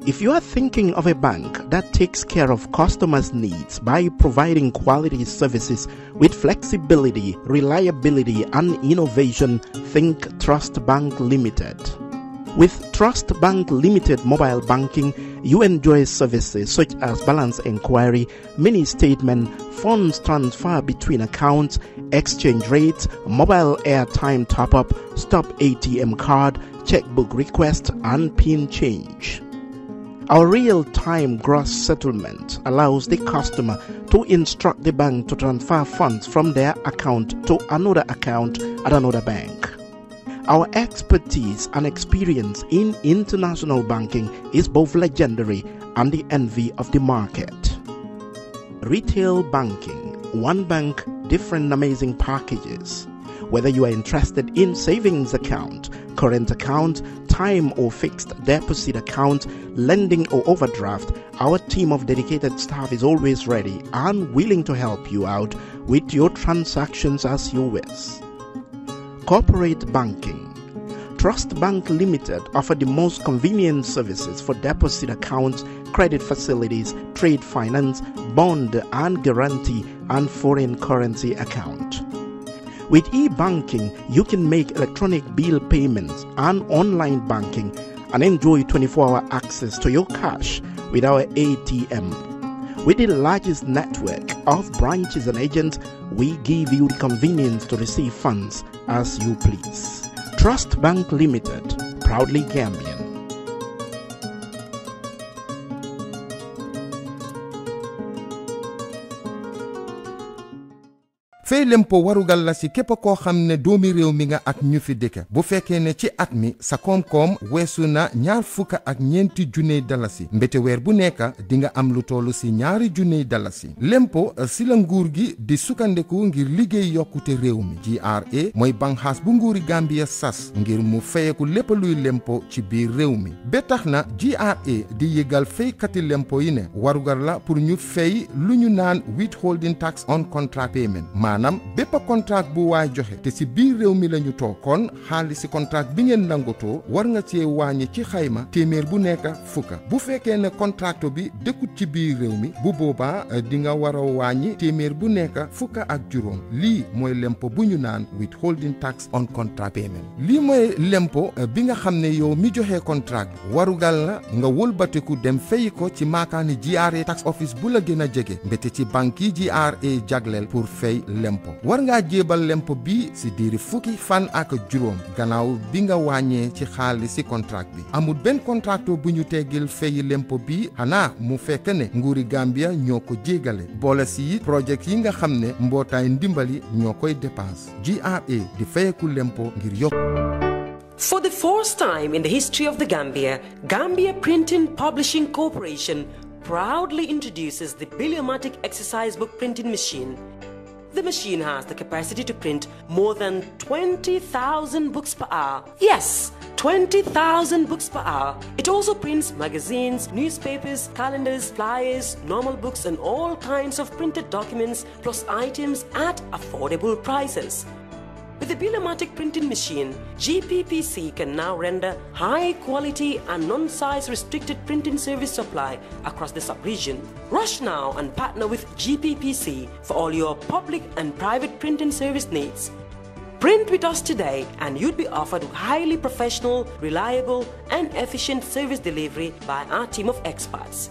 If you are thinking of a bank that takes care of customers' needs by providing quality services with flexibility, reliability, and innovation, think Trust Bank Limited. With Trust Bank Limited mobile banking, you enjoy services such as balance inquiry, mini statement, funds transfer between accounts, exchange rates, mobile airtime top-up, stop ATM card, checkbook request, and PIN change. Our real-time gross settlement allows the customer to instruct the bank to transfer funds from their account to another account at another bank. Our expertise and experience in international banking is both legendary and the envy of the market. Retail banking, one bank, different amazing packages. Whether you are interested in savings account, current account, time or fixed deposit account, lending or overdraft, our team of dedicated staff is always ready and willing to help you out with your transactions as you wish. Corporate banking. Trust Bank Limited offer the most convenient services for deposit accounts, credit facilities, trade finance, bond and guarantee, and foreign currency account. With e-banking, you can make electronic bill payments and online banking and enjoy 24-hour access to your cash with our ATM. With the largest network of branches and agents, we give you the convenience to receive funds as you please. Trust Bank Limited, proudly Gambian. fay lempo warugal la ci képp koo xam ne doomi réew mi nga ak ñu fi dëkk bu fekkee ne ci at mi sa koom-koom weesu na $2,400 dalasi mbete weer bu nekk di nga am lu tollu ci $2,000 dalasi lempo si la nguur gi di sukkandeku ngir liggéey yokkute réew mi GRA mooy banxaas bu nguuri Gambia sas ngir mu fayeku lépp luy lempo ci biir réew mi ba tax na GRA di yëgal faykati lempo yi ne warugal la pour ñu fay lu ñu naan withholding tax on contract payment maanaam bépp contract bu waay joxe te ci biir réew mi lañu toog kon xaalis ci contract bi ngeen nangotoo war nga cee wàññi ci xayma téeméer bu nekk fukka bu fekkee ne contracto bi dëkkut ci biir réew mi bu boobaa di nga war a wàññi téeméer bu nekk fukka ak juróom lii mooy lempo bu ñu naan withholding tax on contract payment lii mooy lempo bi nga xam ne yow mi joxe contract warugal la nga wëlbatiku dem fay ko ci maakaani GRA tax office bu la gën a jege mbete ci banque yi GRA jagleel pour fay lempo war ngaa jébal lempo bi si diiri fukki fan ak juróom gannaaw bi nga wàññee ci xaalis si contract bi amul benn contracto bu ñu teggil fay lempo bi xanaa mu fekk ne nguuri Gambia ñoo ko jégale boole si projet yi nga xam ne mbootaay ndimbali ñoo koy dépense GRA di fayeku lempo ngir yokk. For the first time in the history of the Gambia, Gambia Printing Publishing Corporation proudly introduces the Biliomatic exercise book printing machine. The machine has the capacity to print more than 20,000 books per hour. Yes, 20,000 books per hour. It also prints magazines, newspapers, calendars, flyers, normal books and all kinds of printed documents plus items at affordable prices. With the Biliomatic printing machine, GPPC can now render high quality and non-size restricted printing service supply across the sub-region. Rush now and partner with GPPC for all your public and private printing service needs. Print with us today and you'd be offered highly professional, reliable and efficient service delivery by our team of experts.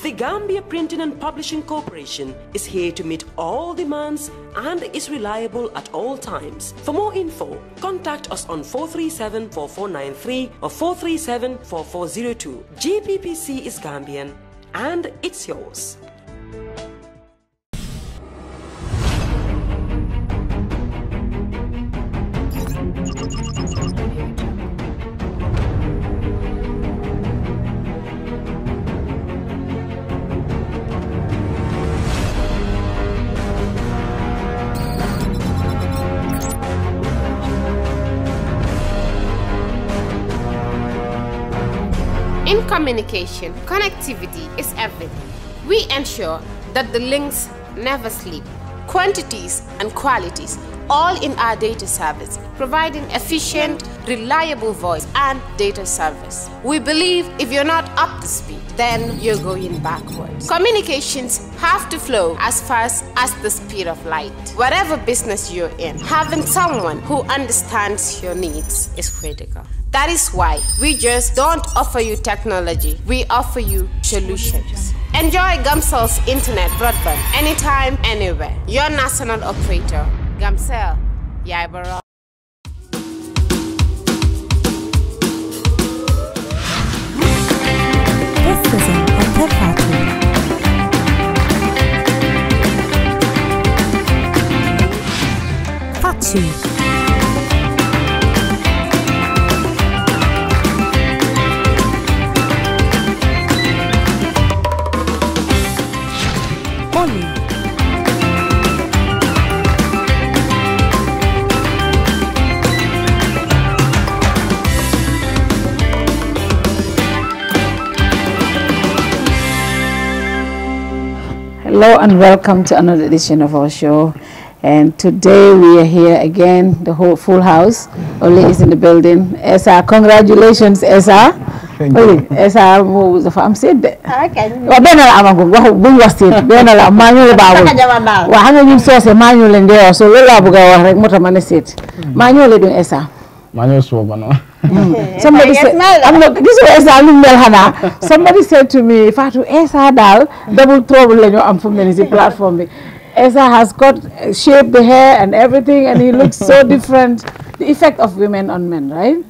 The Gambia Printing and Publishing Corporation is here to meet all demands and is reliable at all times. For more info, contact us on 437-4493 or 437-4402. GPPC is Gambian and it's yours. In communication, connectivity is everything. We ensure that the links never sleep. Quantities and qualities, all in our data service, providing efficient, reliable voice, and data service. We believe if you're not up to speed, then you're going backwards. Communications have to flow as fast as the speed of light. Whatever business you're in, having someone who understands your needs is critical. That is why we just don't offer you technology, we offer you solutions. Enjoy Gamcel's internet broadband anytime, anywhere. Your national operator, Gamcel, Yaibara. This is a Kerr Fatou. Fatou. Hello and welcome to another edition of our show, and today we are here again, the whole full house. Oli is in the building. Esa, congratulations, Esa. Thank you. Esa, I'm saying that. Wa benala amago wa bu wasit benala manuel bawo. Wa hanga ñu soose manuel ndeyo so lola buga wax rek mota mané set. Manuel do Esa. Manuel so bano. Somebody said, this is Esa. Somebody said to me, Fatou, Esa dal double trouble in your femininity platform. Esa has got shaped the hair and everything, and he looks so different. The effect of women on men, right?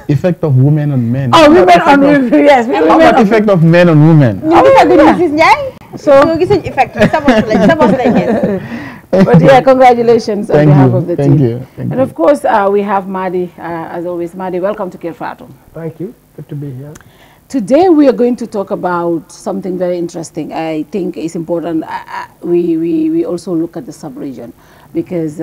Effect of women on men. Oh, women on women, yes. How about effect of men on women? So, but yeah, congratulations on behalf of the team. Thank and of course, we have Madi, as always. Madi, welcome to Kerr Fatou. Thank you. Good to be here. Today we are going to talk about something very interesting. I think it's important. We also look at the sub-region, because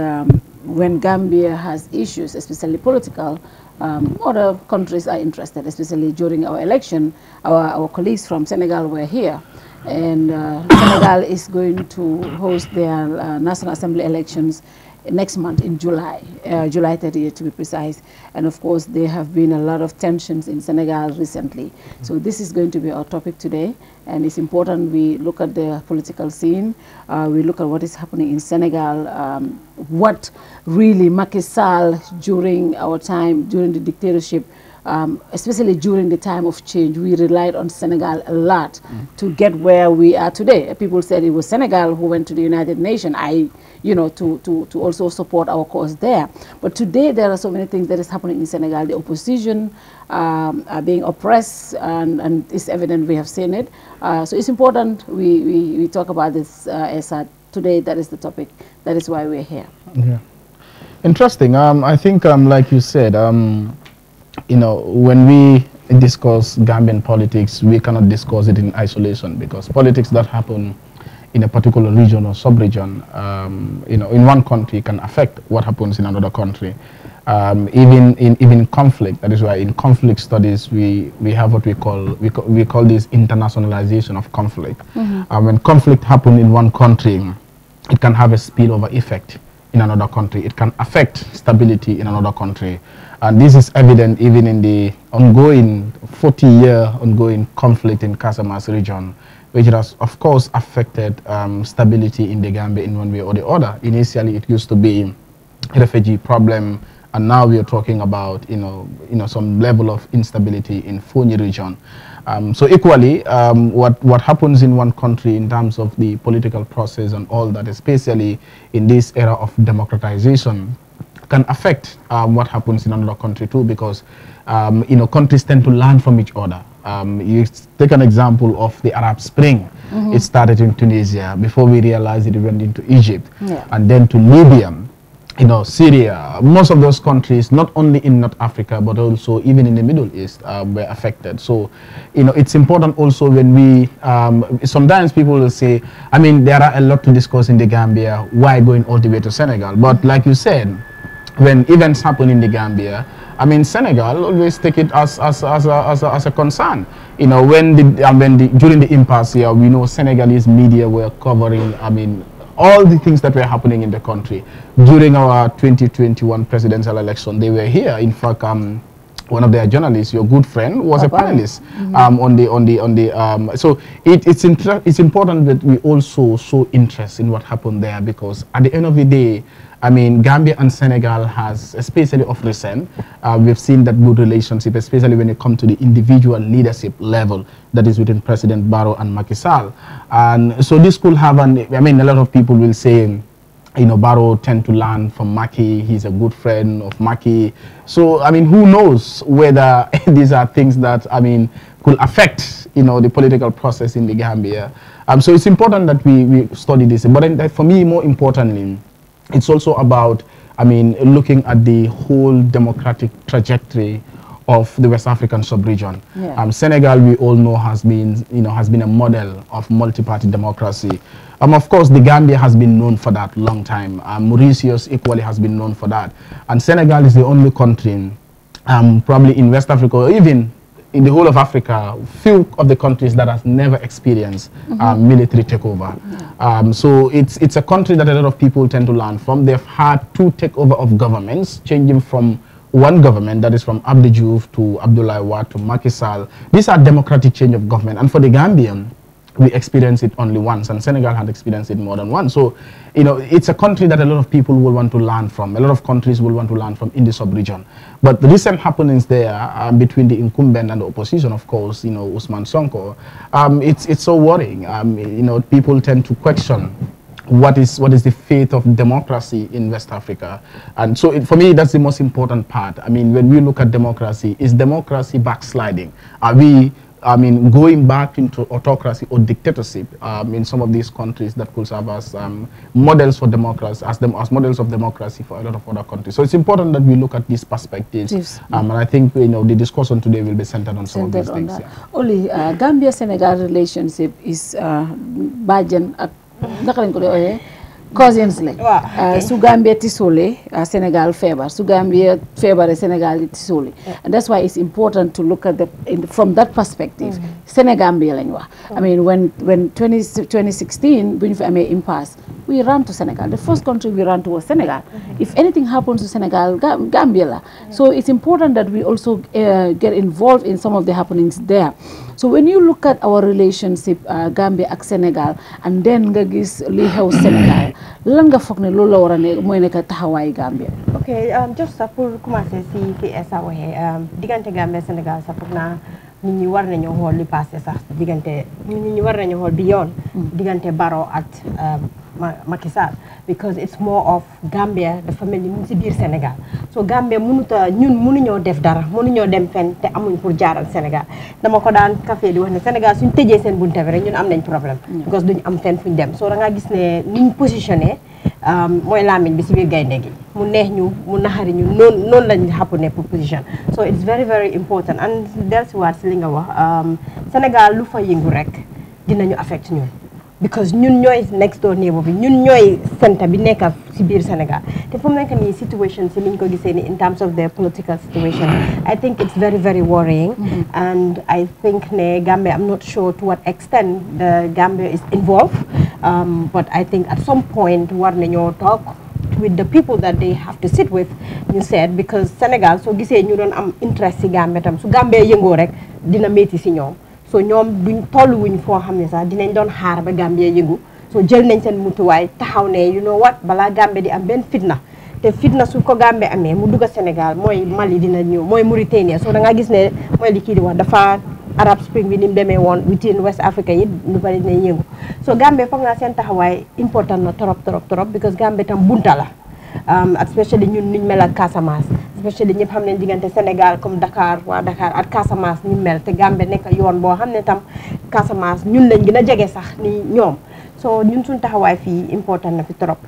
when Gambia has issues, especially political, other countries are interested, especially during our election. Our colleagues from Senegal were here. And Senegal is going to host their National Assembly elections next month in July, July 30th to be precise. And of course, there have been a lot of tensions in Senegal recently. So this is going to be our topic today. And it's important we look at the political scene, we look at what is happening in Senegal, what really Macky Sall during our time, during the dictatorship, especially during the time of change, we relied on Senegal a lot to get where we are today. People said it was Senegal who went to the United Nations, to also support our cause there. But today there are so many things that is happening in Senegal. The opposition are being oppressed, and it's evident we have seen it. So it's important we talk about this today. That is the topic. That is why we're here. Yeah. Interesting. I think, like you said, when we discuss Gambian politics, we cannot discuss it in isolation, because politics that happen in a particular region or sub-region, in one country can affect what happens in another country. Even in conflict, that is why in conflict studies we have what we call this internationalization of conflict. When conflict happens in one country, it can have a spillover effect in another country. It can affect stability in another country. And this is evident even in the ongoing 40-year ongoing conflict in Casamas region, which has, of course, affected stability in the Gambia in one way or the other. Initially, it used to be a refugee problem, and now we are talking about, some level of instability in Fonyi region. So equally, what happens in one country in terms of the political process and all that, especially in this era of democratization, can affect what happens in another country too, because countries tend to learn from each other. You take an example of the Arab Spring. It started in Tunisia. Before we realized it went into Egypt, and then to Libya, Syria. Most of those countries, not only in North Africa, but also even in the Middle East, were affected. So, it's important also when we, sometimes people will say, there are a lot to discuss in the Gambia, why going all the way to Senegal? But like you said, when events happen in the Gambia, Senegal always take it as a concern. During the impasse here, we know Senegalese media were covering, all the things that were happening in the country. During our 2021 presidential election, they were here. In fact, one of their journalists, your good friend, was a panelist so it's important that we also show interest in what happened there, because at the end of the day, I mean, Gambia and Senegal has, especially of recent, we've seen that good relationship, especially when it comes to the individual leadership level that is within President Barrow and Macky Sall. And so this could have a lot of people will say, you know, Barrow tend to learn from Macky, he's a good friend of Macky. So, I mean, who knows whether these are things that, I mean, could affect, you know, the political process in the Gambia. So it's important that we study this. But for me, more importantly, it's also about, I mean, looking at the whole democratic trajectory of the West African sub-region. Yeah. Senegal, we all know, has been a model of multi-party democracy. Of course, the Gambia has been known for that long time. Mauritius equally has been known for that. And Senegal is the only country, probably in West Africa, or even in the whole of Africa, few of the countries that has never experienced military takeover. So it's a country that a lot of people tend to learn from. They've had two takeover of governments, changing from one government, that is from Abdou Diouf to Abdoulaye Wade to Macky Sall. These are democratic change of government. And for the Gambian, we experienced it only once, and Senegal had experienced it more than once. So, you know, it's a country that a lot of people will want to learn from. A lot of countries will want to learn from in the sub-region. But the recent happenings there between the incumbent and the opposition, of course, you know, Usman Sonko, it's so worrying. You know, people tend to question what is the fate of democracy in West Africa. And so for me, that's the most important part. I mean, when we look at democracy, is democracy backsliding? Are we, I mean, going back into autocracy or dictatorship in some of these countries that could serve as models for democracy, as models of democracy for a lot of other countries. So it's important that we look at these perspectives. And I think, you know, the discussion today will be centered on some of these things. Yeah. Only Gambia-Senegal relationship is Bajan at cousins lañ su Gambia tisole Senegal feebar su Gambia feebare Senegal tisole, and that's why it's important to look at from that perspective. Senegambia lañ wax. I mean, when 2016 bu ñu fi amee impasse, we ran to Senegal. The first country we ran to was Senegal. If anything happens to Senegal, Gambia la. So it's important that we also get involved in some of the happenings there. So when you look at our relationship Gambia ak Senegal, and then nga gis li xew Senegal, lan nga foog ne loolu la war a ne mooy nekk taxawaayu Gambia. Ok, just pour commencer si Essa waxee diggante Gambia Senegal sa foog naa nit ñi war nañu xool li passé sax diggante nit ñi war nañu xool bi yoon diggante Barrow ak Macky Sall, because it's more of Gambia dafa mel ni mu si biir Sénégal. So Gambia ñun mënuñoo def dara, mënuñoo dem fenn te amuñ pour jaaral Sénégal. Dama ko daan café di wax ne Sénégal suñ tëjee seen bunte bi rek ñun am nañ problème, because duñ am fenn fuñ dem. So da nga gis ne niñ positionné mooy lamiñ bi si biir gaynde gi, mu neex ñu mu naxari ñu noonu lañ xappu ne pour position. So it's very very important. And dellusiwaat si li nga wax Sénégal lu fa yëngu rek dinañu affect ñun, because ñun ñooy next door neighbor bi, ñun ñooy centre bi nekk si biir Sénégal. te fu mu nekk nii situation si liñ ko gisee ni in terms of the political situation, I think it's very very worrying. And I think ne Gambia, I'm not sure to what extent the Gambia is involved, but I think at some point war nañoo talk with the people that they have to sit with, ñu seet, because Sénégal soo gisee ñu doon am interest si Gambia tam, su Gambia yëngoo rek dina métti si ñoom. So ñoom duñ tolluwuñ foo xam ne sax dinañ doon xaar ba Gambia yëngu, so jël nañ seen mutuwaay taxaw ne you know what, balaa Gambia di am benn fitna, te fitna su ko Gambia amee mu dugg Sénégal mooy Mali dina ñëw, mooy Mauritania. So da nga gis ne mooy li kii di wax dafa Arab Spring bi ni mu demee woon within West Africa yi lu bari dinañ yëngu. So Gambia foog naa seen taxawaay important na trop, because Gambia tam bunta la, especially ñun niñ mel ak Casamance, especially ñëpp xam nañ diggante Sénégal comme Dakar, waa Dakar ak Casamance ñu mel, te Gambia nekk yoon boo xam ne tam Casamance ñun lañ gën a jege sax ni ñoom. So ñun suñ taxawaay fii important na fi trop.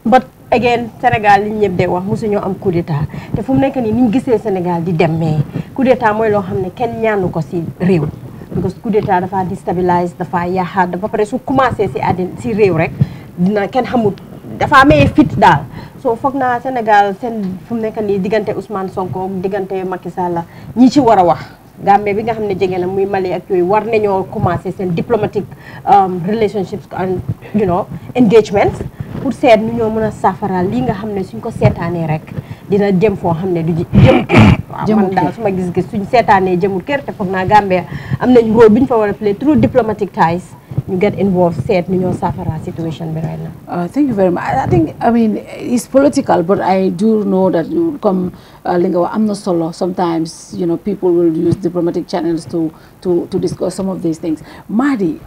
But again Sénégal li ñëpp de wax mosuñoo am coup d'état, te fu mu nekk nii niñ gisee Sénégal di dem, mais coup d'état mooy loo xam ne kenn ñaanu ko si réew, because coup d'état dafa déstabilise, dafa yaaxaat, dafa pare su commencé si àddina si réew rek dina kenn xamut, dafa amee fit daal. So foog naa Sénégal seen fu mu nekk nii diggante Ousmane Sonko diggante Macky Sall ñi ci war a wax Gambie bi nga xam ne jege na muy Mali ak yooyu war nañoo commencé seen diplomatic relationships and engagements pour seet nu ñoo mën a saafaraal lii nga xam ne suñ ko seetaanee rek dina jëm foo xam ne du jëm waaw man daal suma gis-gis suñ seetaanee jëmul kër te foog naa Gambia am nañ rôle bi ñu fa war a play through diplomatic ties you get involved, seet nu ñoo saafara situation bi right now. Thank you very much. I mean, it's political, but I do know that you come, Lingawa, I'm not solo. Sometimes, people will use diplomatic channels to discuss some of these things. Mahdi,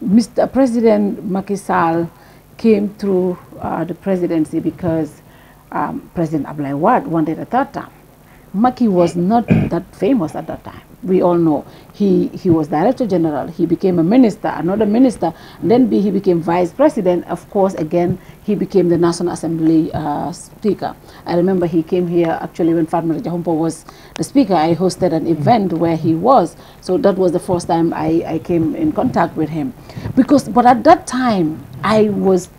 Mr. President Macky Sall came through the presidency because President Abdoulaye Wade wanted a third term. Macky was not that famous at that time. We all know he was Director General. He became a minister, another minister. And then he became Vice President. Of course, again, he became the National Assembly Speaker. I remember he came here actually when Fatma Jahumpa was the Speaker. I hosted an event where he was. So that was the first time I came in contact with him. But at that time, I was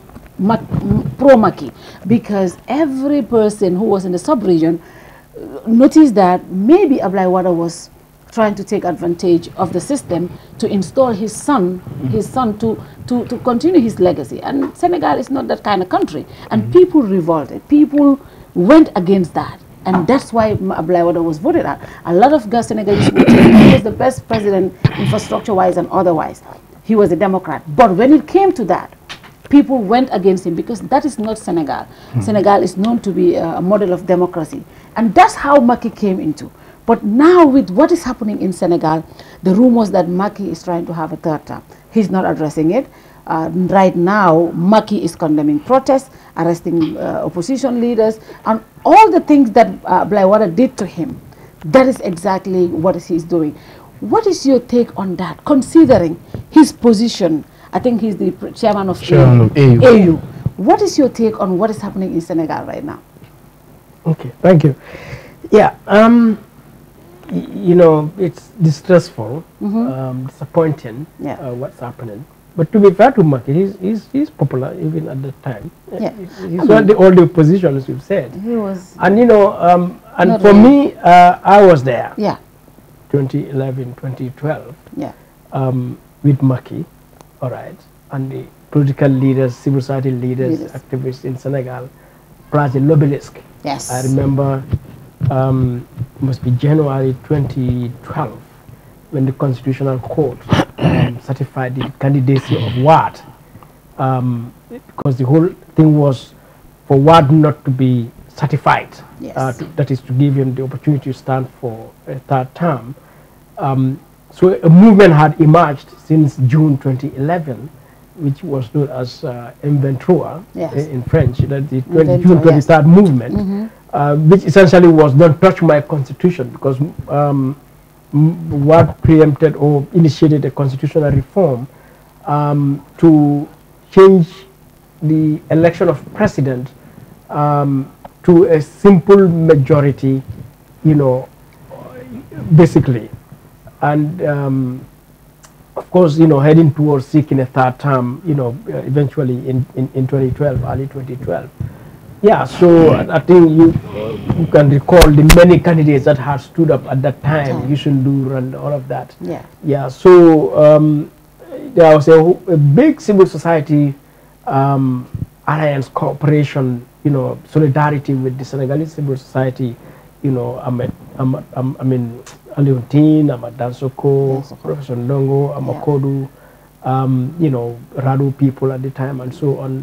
pro-Macky because every person who was in the sub-region noticed that maybe Abdoulaye Wade was trying to take advantage of the system to install his son to continue his legacy. And Senegal is not that kind of country. And people revolted. People went against that. And that's why Abdoulaye Wade was voted out. A lot of Senegalese would say he was the best president infrastructure-wise and otherwise. He was a Democrat. But when it came to that, people went against him because that is not Senegal. Senegal is known to be a model of democracy. And that's how Macky came into. But now with what is happening in Senegal, the rumors that Macky is trying to have a third term, he's not addressing it. Right now, Macky is condemning protests, arresting opposition leaders, and all the things that Abdoulaye Wade did to him. That is exactly what he's doing. What is your take on that, considering his position? I think he's the chairman of AU. What is your take on what is happening in Senegal right now? Okay, thank you. Yeah, it's distressful, disappointing what's happening. But to be fair to Macky, he's popular even at that time. Yeah. He's one of all the oppositions you've said. He was. And and for me, I was there. Yeah. 2011, 2012. Yeah. With Macky, all right, and the political leaders, civil society leaders, activists in Senegal, plus the lobbyists. Yes. I remember. Must be January 2012 when the Constitutional Court certified the candidacy of Wade, because the whole thing was for Wade not to be certified. Yes. That is to give him the opportunity to stand for a third term. So a movement had emerged since June 2011, which was known as Inventura in French, that the June 23rd movement. Which essentially was don't touch my constitution, because what preempted or initiated a constitutional reform to change the election of president to a simple majority, basically. And of course, heading towards seeking a third term, eventually in 2012, early 2012. Yeah, so I think you can recall the many candidates that had stood up at that time, Yusundur and all of that. Yeah. Yeah, so there was a big civil society alliance cooperation, solidarity with the Senegalese civil society, I mean, Aliontine, Dansoko, Professor Ndongo, Amakodu, Radu people at the time and so on,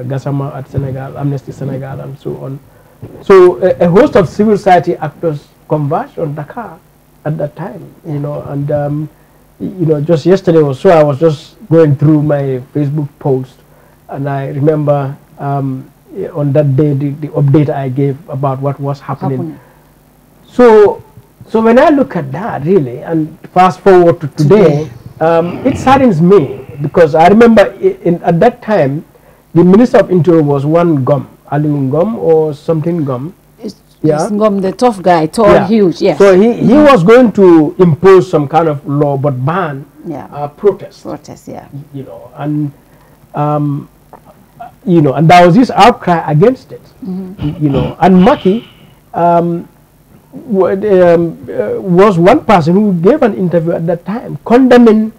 Gassama at Senegal, Amnesty Senegal and so on. So a host of civil society actors converged on Dakar at that time, and just yesterday or so I was just going through my Facebook post, and I remember on that day the update I gave about what was happening. So when I look at that really and fast forward to today, it saddens me, because I remember at that time the Minister of Interior was one Gum, Alook Gum or something Gum. It's Gum, the tough guy, tall, huge. Yes. So he was going to impose some kind of law, but ban protest. Protest, yeah. And and there was this outcry against it. And Macky, was one person who gave an interview at that time condemning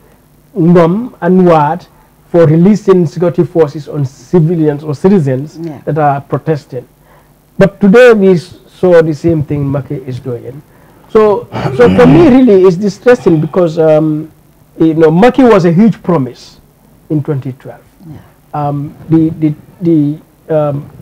Ngom and Wad for releasing security forces on civilians or citizens that are protesting. But today we saw the same thing Macky is doing. So for me, really, it's distressing because you know, Macky was a huge promise in 2012. The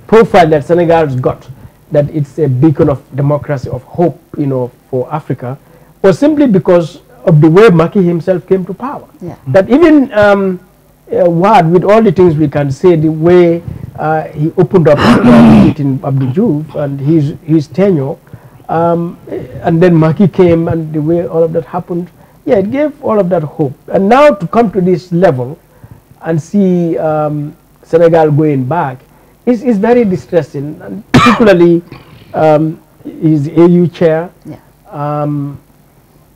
profile that Senegal's got, that it's a beacon of democracy, of hope, you know, for Africa, was simply because of the way Macky himself came to power. That even Wad, with all the things we can say, the way he opened up in Abdou Diouf and his tenure, and then Macky came, and the way all of that happened, it gave all of that hope. And now to come to this level and see Senegal going back is very distressing, and particularly his AU chair,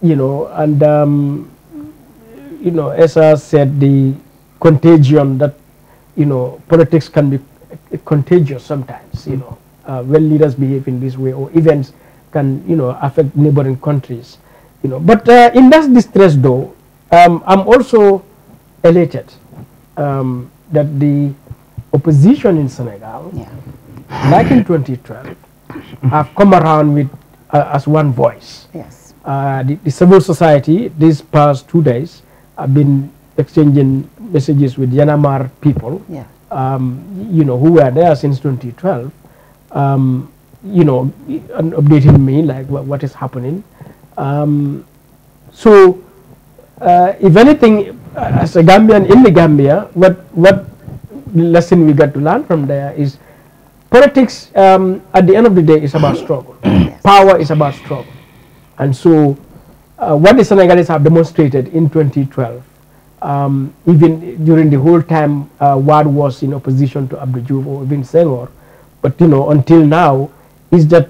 you know, and you know, as I said, the contagion that, you know, politics can be contagious sometimes, you know, when leaders behave in this way, or events can, you know, affect neighboring countries, you know. But in that distress, though, I'm also elated that the opposition in Senegal, like in 2012, have come around with as one voice. The civil society these past 2 days have been exchanging messages with Yanamar people, you know, who were there since 2012, you know, and updating me like what is happening. So if anything, as a Gambian in the Gambia, what lesson we got to learn from there is politics at the end of the day is about struggle. Power is about struggle. And so what the Senegalese have demonstrated in 2012, even during the whole time Wad was in opposition to Abdou Diouf or even Senghor, but you know, until now, is that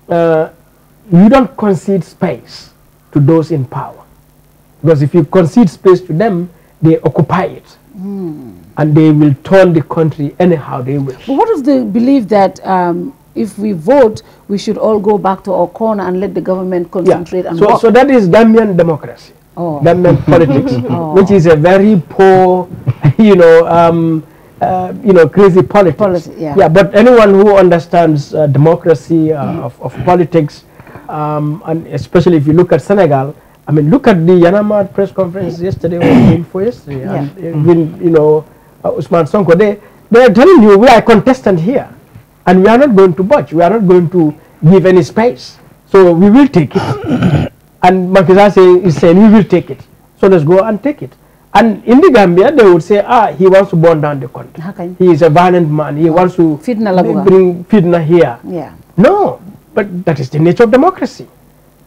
you don't concede space to those in power. Because if you concede space to them, they occupy it. And they will turn the country anyhow they wish. But what is the belief that if we vote, we should all go back to our corner and let the government concentrate and work? So that is Gambian democracy, Gambian politics, which is a very poor, you know, crazy politics. But anyone who understands democracy, of politics, and especially if you look at Senegal, I mean, look at the Yanamar press conference yesterday or the day before yesterday, and even, you know, Usman Sonko, they are telling you we are a contestant here, and we are not going to budge. We are not going to give any space. So we will take it. And Macky Sall is saying we will take it. So let's go and take it. And in the Gambia, they would say, he wants to burn down the country. He is a violent man. He wants to bring fitna here. No, but that is the nature of democracy.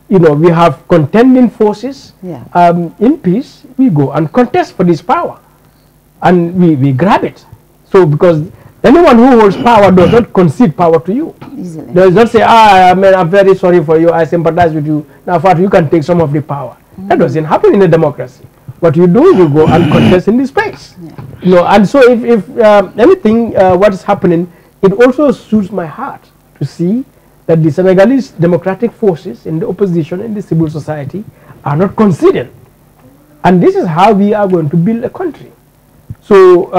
You know, we have contending forces. In peace, we go and contest for this power. And we grab it. So because anyone who holds power does not concede power to you. Easily. Does not say, I'm very sorry for you, I sympathize with you. Now, Fatou, you can take some of the power. That doesn't happen in a democracy. What you do, you go and contest in this space. You know, and so if anything, what is happening, it also soothes my heart to see that the Senegalese democratic forces in the opposition, in the civil society, are not conceding. And this is how we are going to build a country. So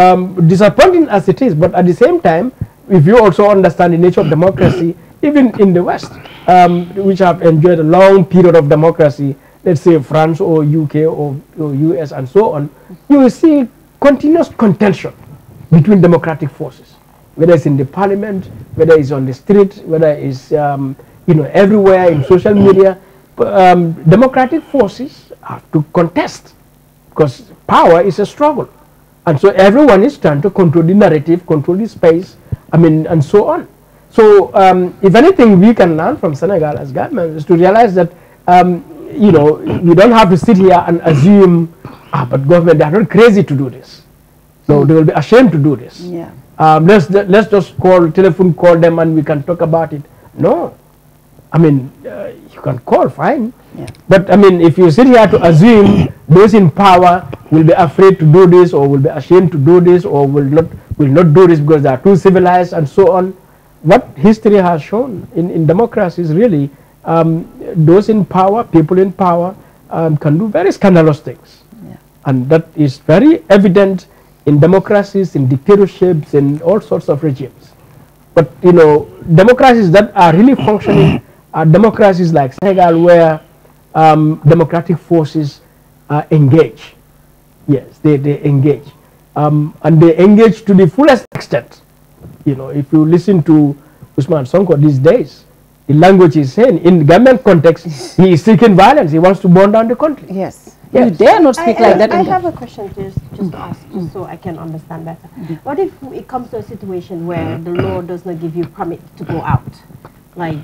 disappointing as it is, but at the same time, if you also understand the nature of democracy, even in the West, which have enjoyed a long period of democracy, let's say France or UK or US and so on, you will see continuous contention between democratic forces, whether it's in the parliament, whether it's on the street, whether it's you know, everywhere in social media. Democratic forces have to contest because power is a struggle. And so everyone is trying to control the narrative, control the space, I mean, and so on. So if anything we can learn from Senegal as government is to realize that, you know, we don't have to sit here and assume, but government, they are not crazy to do this. So they will be ashamed to do this. Let's just telephone call them and we can talk about it. No. I mean, you can call, fine. But I mean, if you sit here to assume those in power will be afraid to do this, or will be ashamed to do this, or will not do this because they are too civilized and so on, what history has shown in democracy is really those in power, people in power, can do very scandalous things. Yeah. And that is very evident in democracies, in dictatorships, in all sorts of regimes. But, you know, democracies that are really functioning are democracies like Senegal, where democratic forces engage. Yes, they engage. And they engage to the fullest extent. You know, if you listen to Usman Sonko these days, the language he's saying, in the Gambian context, he is seeking violence. He wants to burn down the country. Yes. You dare not speak like that. I have a question just to ask, just so I can understand better. What if it comes to a situation where the law does not give you permit to go out? Like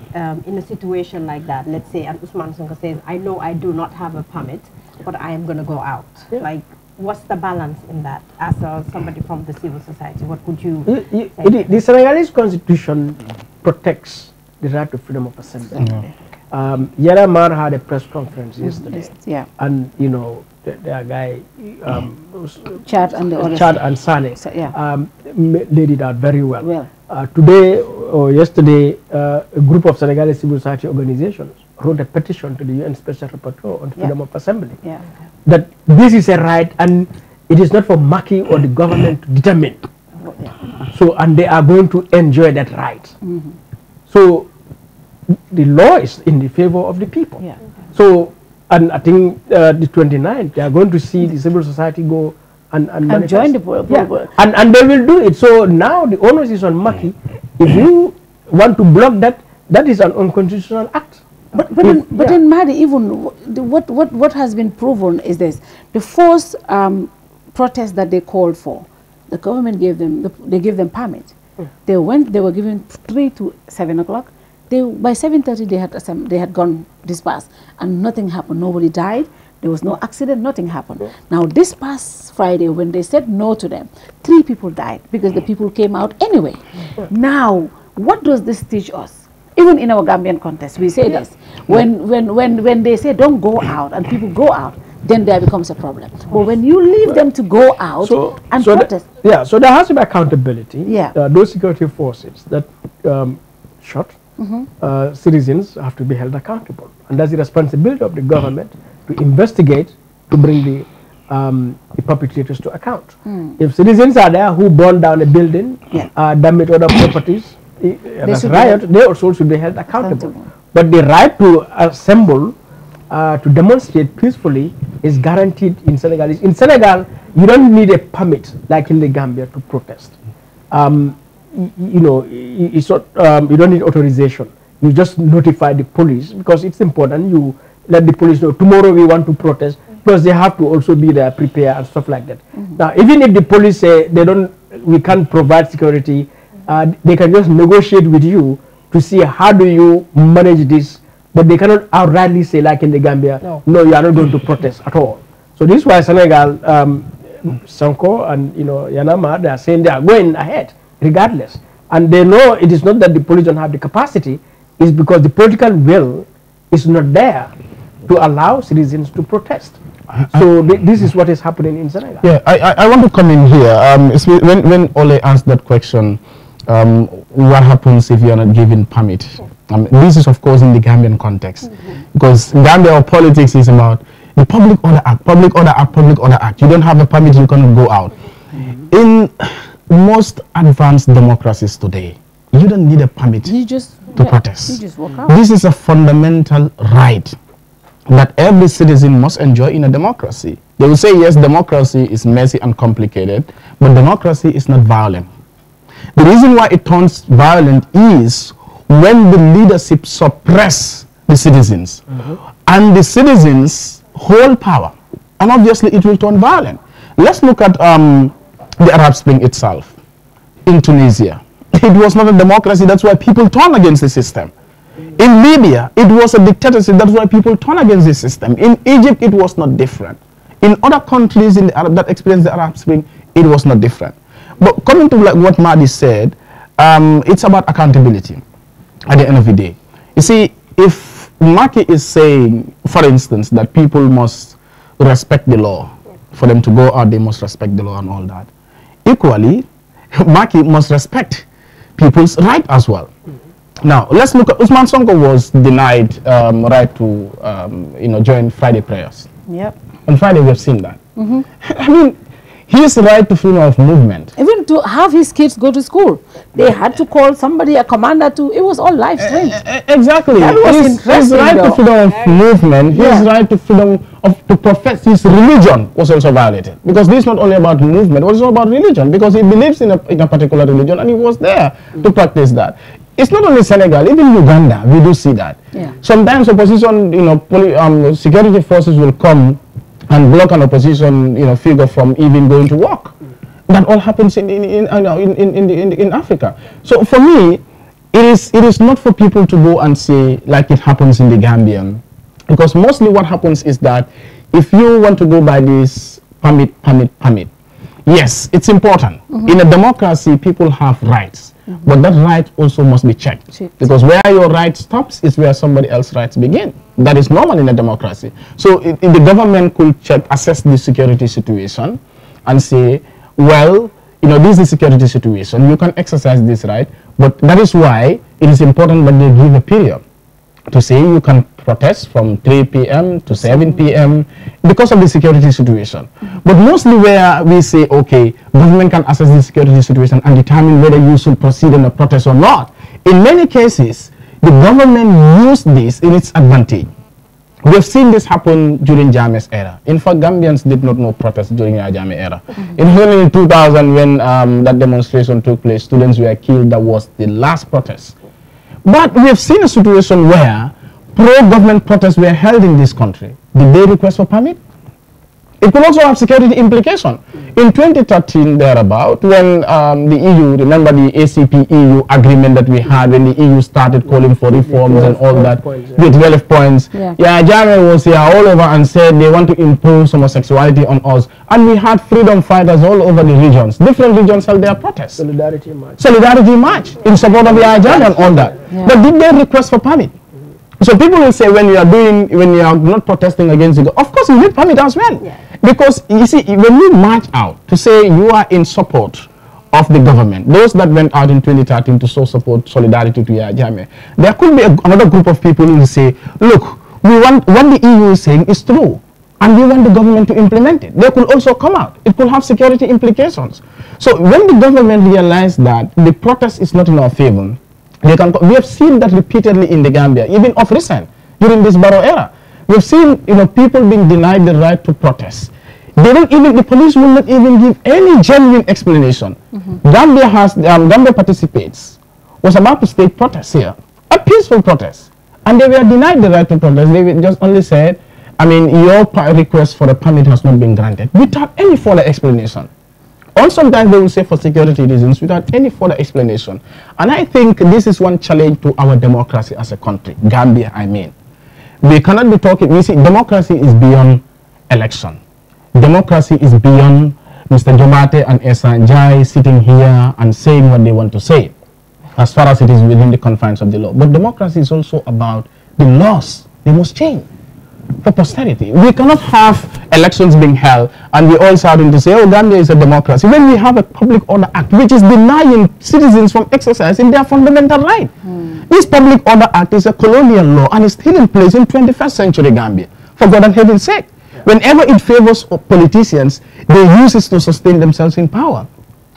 in a situation like that, let's say, and Usman Sonko says, I know I do not have a permit, but I am going to go out. Yeah. Like, what's the balance in that? As somebody from the civil society, what would you say? The Senegalese constitution protects the right to freedom of assembly. Yara Mar had a press conference yesterday. Yeah. And, you know, the guy, Chad and the others. Chad and Sane, So, yeah. laid it out very well. Well. Today or yesterday, a group of Senegalese civil society organizations wrote a petition to the UN Special Rapporteur on freedom of assembly. Yeah. That this is a right and it is not for Maki or the government to determine. So, and they are going to enjoy that right. So, the law is in the favor of the people. Yeah. So, and I think the 29th, they are going to see the civil society go and join the yeah. And they will do it. So now the onus is on Maki. If you want to block that, that is an unconstitutional act. But in Mahdi, even what has been proven is this: the first protest that they called for, the government gave them permit. They were given 3 to 7 o'clock. By 7:30 they had gone dispersed, and nothing happened. Nobody died. There was no accident. Nothing happened. Now this past Friday, when they said no to them, 3 people died because the people came out anyway. Now, what does this teach us? Even in our Gambian context, we say this. When they say don't go out and people go out, then there becomes a problem. But when you leave them to go out and protest. So there has to be accountability. Yeah. Those security forces that shot citizens have to be held accountable. And that's the responsibility of the government to investigate, to bring the perpetrators to account. If citizens are there who burn down a building, damage other properties, they also should be held accountable. But the right to assemble, to demonstrate peacefully is guaranteed in Senegal. In Senegal, you don't need a permit like in the Gambia to protest. You know, it's not, you don't need authorization. You just notify the police because it's important. You let the police know tomorrow we want to protest, because they have to also be there, prepare and stuff like that. Now, even if the police say we can't provide security, they can just negotiate with you to see how do you manage this, but they cannot outrightly say like in the Gambia, no, you are not going to protest at all. So this is why Senegal, Sonko and Yanama, they are saying they are going ahead regardless. And they know it is not that the police don't have the capacity, it's because the political will is not there to allow citizens to protest. So this is what is happening in Senegal. Yeah, I want to come in here. When Ole asked that question, what happens if you are not given permit? This is of course in the Gambian context, because Gambia or politics is about the Public Order Act, Public Order Act, Public Order Act. You don't have a permit, you cannot go out. In most advanced democracies today, you don't need a permit to protest. You just walk out. This is a fundamental right that every citizen must enjoy in a democracy. They will say, yes, democracy is messy and complicated, but democracy is not violent. The reason why it turns violent is when the leadership suppress the citizens, and the citizens hold power, and obviously it will turn violent. Let's look at the Arab Spring itself in Tunisia. It was not a democracy, that's why people turned against the system. In Libya, it was a dictatorship, that's why people turned against the system. In Egypt, it was not different. In other countries in the that experienced the Arab Spring, it was not different. But coming to like what Mahdi said, it's about accountability at the end of the day. You see, if Maki is saying, for instance, that people must respect the law, for them to go out, they must respect the law and all that. Equally, Maki must respect people's right as well. Now, let's look at Usman Sonko was denied right to, join Friday prayers. Yep. On Friday, we have seen that. I mean, his right to freedom of movement. Even to have his kids go to school, they had to call somebody, a commander, to. It was all live streamed. Exactly. That was His right to freedom of movement, his right to freedom to profess his religion was also violated. Because this is not only about movement, it was also about religion. Because he believes in a particular religion, and he was there to practice that. It's not only Senegal, even Uganda, we do see that. Yeah. Sometimes opposition, security forces will come and block an opposition, figure from even going to work. That all happens in Africa. So for me, it is not for people to go and say like it happens in the Gambia, because mostly what happens is that if you want to go by this permit, yes, it's important. In a democracy, people have rights. But that right also must be checked. Because where your right stops is where somebody else's rights begin. That is normal in a democracy. So the government could assess the security situation and say, well, this is the security situation. You can exercise this right. But that is why it is important that they give a period to say you can protest from 3 p.m. to 7 p.m. because of the security situation. But mostly where we say, okay, government can assess the security situation and determine whether you should proceed in a protest or not. In many cases, the government used this in its advantage. We have seen this happen during Jammeh's era. In fact, Gambians did not know protest during the Jammeh era. In 2000, when that demonstration took place, students were killed. That was the last protest. But we have seen a situation where pro-government protests were held in this country. Did they request for permit? It could also have security implication. In 2013, thereabout, when the EU, remember the ACP-EU agreement that we had when the EU started calling for reforms and all that, the 12 points. Jammeh was here all over and said they want to impose homosexuality on us. And we had freedom fighters all over the regions. Different regions held their protests. Solidarity march. Solidarity march in support of Jammeh and all that. But did they request for permit? So people will say when you are not protesting against it, of course you need permit as well. Because you see, when you march out to say you are in support of the government, those that went out in 2013 to show support, solidarity to Jammeh, there could be another group of people who will say, look, we want what the EU is saying is true, and we want the government to implement it. They could also come out. It could have security implications. So when the government realized that the protest is not in our favor, we have seen that repeatedly in the Gambia, even of recent, during this Barrow era. We've seen, people being denied the right to protest. The police will not even give any genuine explanation. Gambia participates, was about to stage protests here, a peaceful protest, and they were denied the right to protest. They just only said, your request for a permit has not been granted, without any further explanation. Or sometimes they will say for security reasons without any further explanation. And I think this is one challenge to our democracy as a country, Gambia, I mean. We cannot be talking, you see, democracy is beyond election. Democracy is beyond Mr. Jomate and Esanjai sitting here and saying what they want to say, as far as it is within the confines of the law. But democracy is also about the laws. They must change for posterity. We cannot have elections being held and we all starting to say, oh, Gambia is a democracy, when we have a Public Order Act which is denying citizens from exercising their fundamental right. This Public Order Act is a colonial law and is still in place in 21st century Gambia, for God and heaven's sake. Whenever it favors politicians, they use it to sustain themselves in power.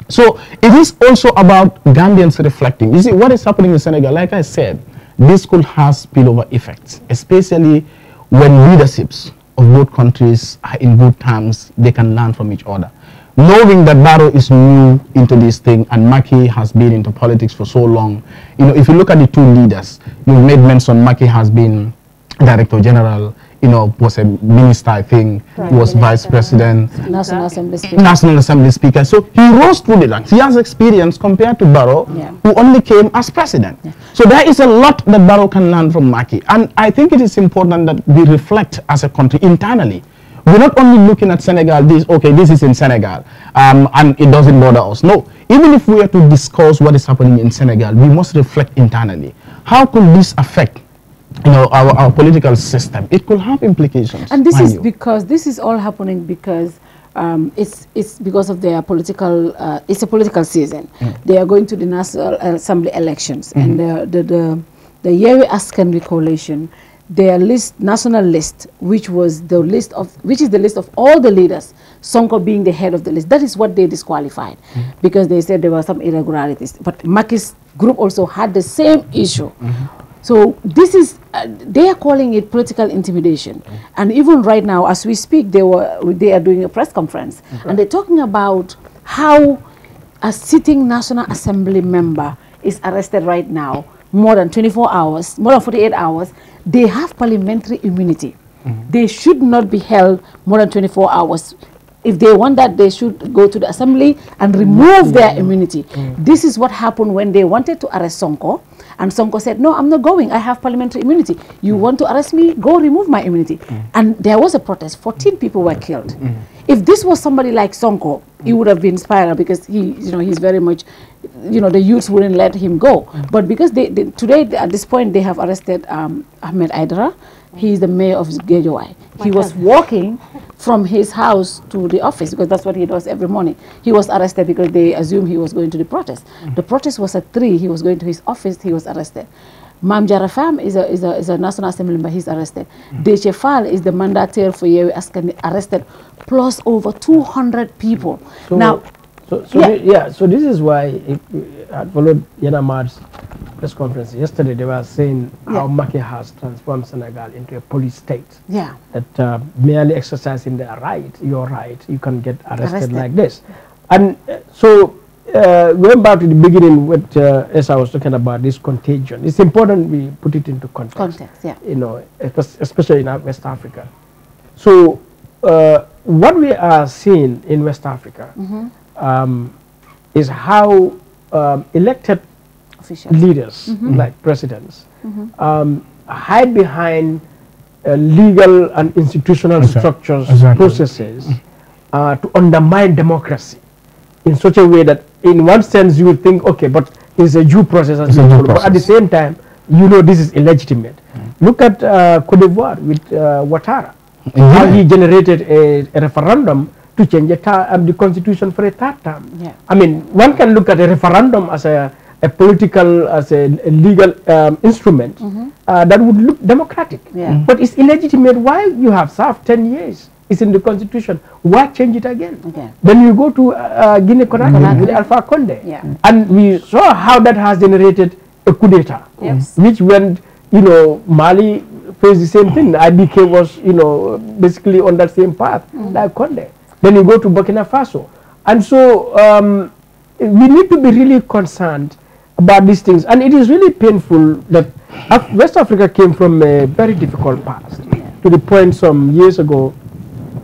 So it is also about Gambians reflecting. You see, what is happening in Senegal, like I said, this could have spillover effects, especially when leaderships of both countries are in good terms, they can learn from each other. Knowing that Barrow is new into this thing and Macky has been into politics for so long, if you look at the two leaders, you made mention Macky has been Director General, was a minister, I think, he was Vice President, National Assembly Speaker. So he rose through the ranks. He has experience compared to Barrow, who only came as president. So there is a lot that Barrow can learn from Macky. And I think it is important that we reflect as a country internally. We're not only looking at Senegal, this is in Senegal, and it doesn't bother us. No, even if we are to discuss what is happening in Senegal, we must reflect internally. How could this affect our political system? It could have implications. And this is because this is all happening because it's because of their political. It's a political season. They are going to the National Assembly elections, and the Yewi Askanwi coalition, their national list, which is the list of all the leaders, Sonko being the head of the list. That is what they disqualified, because they said there were some irregularities. But Maki's group also had the same issue. So this is, they are calling it political intimidation. And even right now, as we speak, they are doing a press conference. And they're talking about how a sitting National Assembly member is arrested right now, more than 24 hours, more than 48 hours. They have parliamentary immunity. They should not be held more than 24 hours. If they want that, they should go to the assembly and remove their immunity. This is what happened when they wanted to arrest Sonko. And Sonko said, no, I'm not going. I have parliamentary immunity. You want to arrest me? Go remove my immunity. And there was a protest. 14 people were killed. If this was somebody like Sonko, he would have been spiral, because he's very much, the youths wouldn't let him go. But because today, at this point, they have arrested Ahmed Aidara. He is the mayor of Gejowai. He was walking from his house to the office, because that's what he does every morning. He was arrested because they assumed he was going to the protest. The protest was at 3. He was going to his office. He was arrested. Mam Jarafam is a National Assembly member. He's arrested. Deche Fall is the mandataire for Yewi Askanwi, arrested, plus over 200 people. So this is why I followed Yana Mad's press conference yesterday. They were saying how Macky has transformed Senegal into a police state. That merely exercising their right, your right, you can get arrested like this. And so going back to the beginning, what as I was talking about, this contagion, it's important we put it into context. Especially in West Africa. So what we are seeing in West Africa is how elected leaders, like presidents, hide behind legal and institutional structures, processes, to undermine democracy in such a way that, in one sense, you would think, okay, but it's a due process, but at the same time, this is illegitimate. Look at Cote d'Ivoire with Ouattara, how he generated a referendum to change the constitution for a third term. I mean, one can look at a referendum as a political, as a legal instrument that would look democratic. But it's illegitimate. Why you have served 10 years? It's in the constitution. Why change it again? Then you go to Guinea-Conakry with Alpha Condé. And we saw how that has generated a coup d'etat, which went, Mali faced the same thing. IBK was, basically on that same path, like Condé. Then you go to Burkina Faso. And so we need to be really concerned about these things. And it is really painful that West Africa came from a very difficult past, to the point some years ago,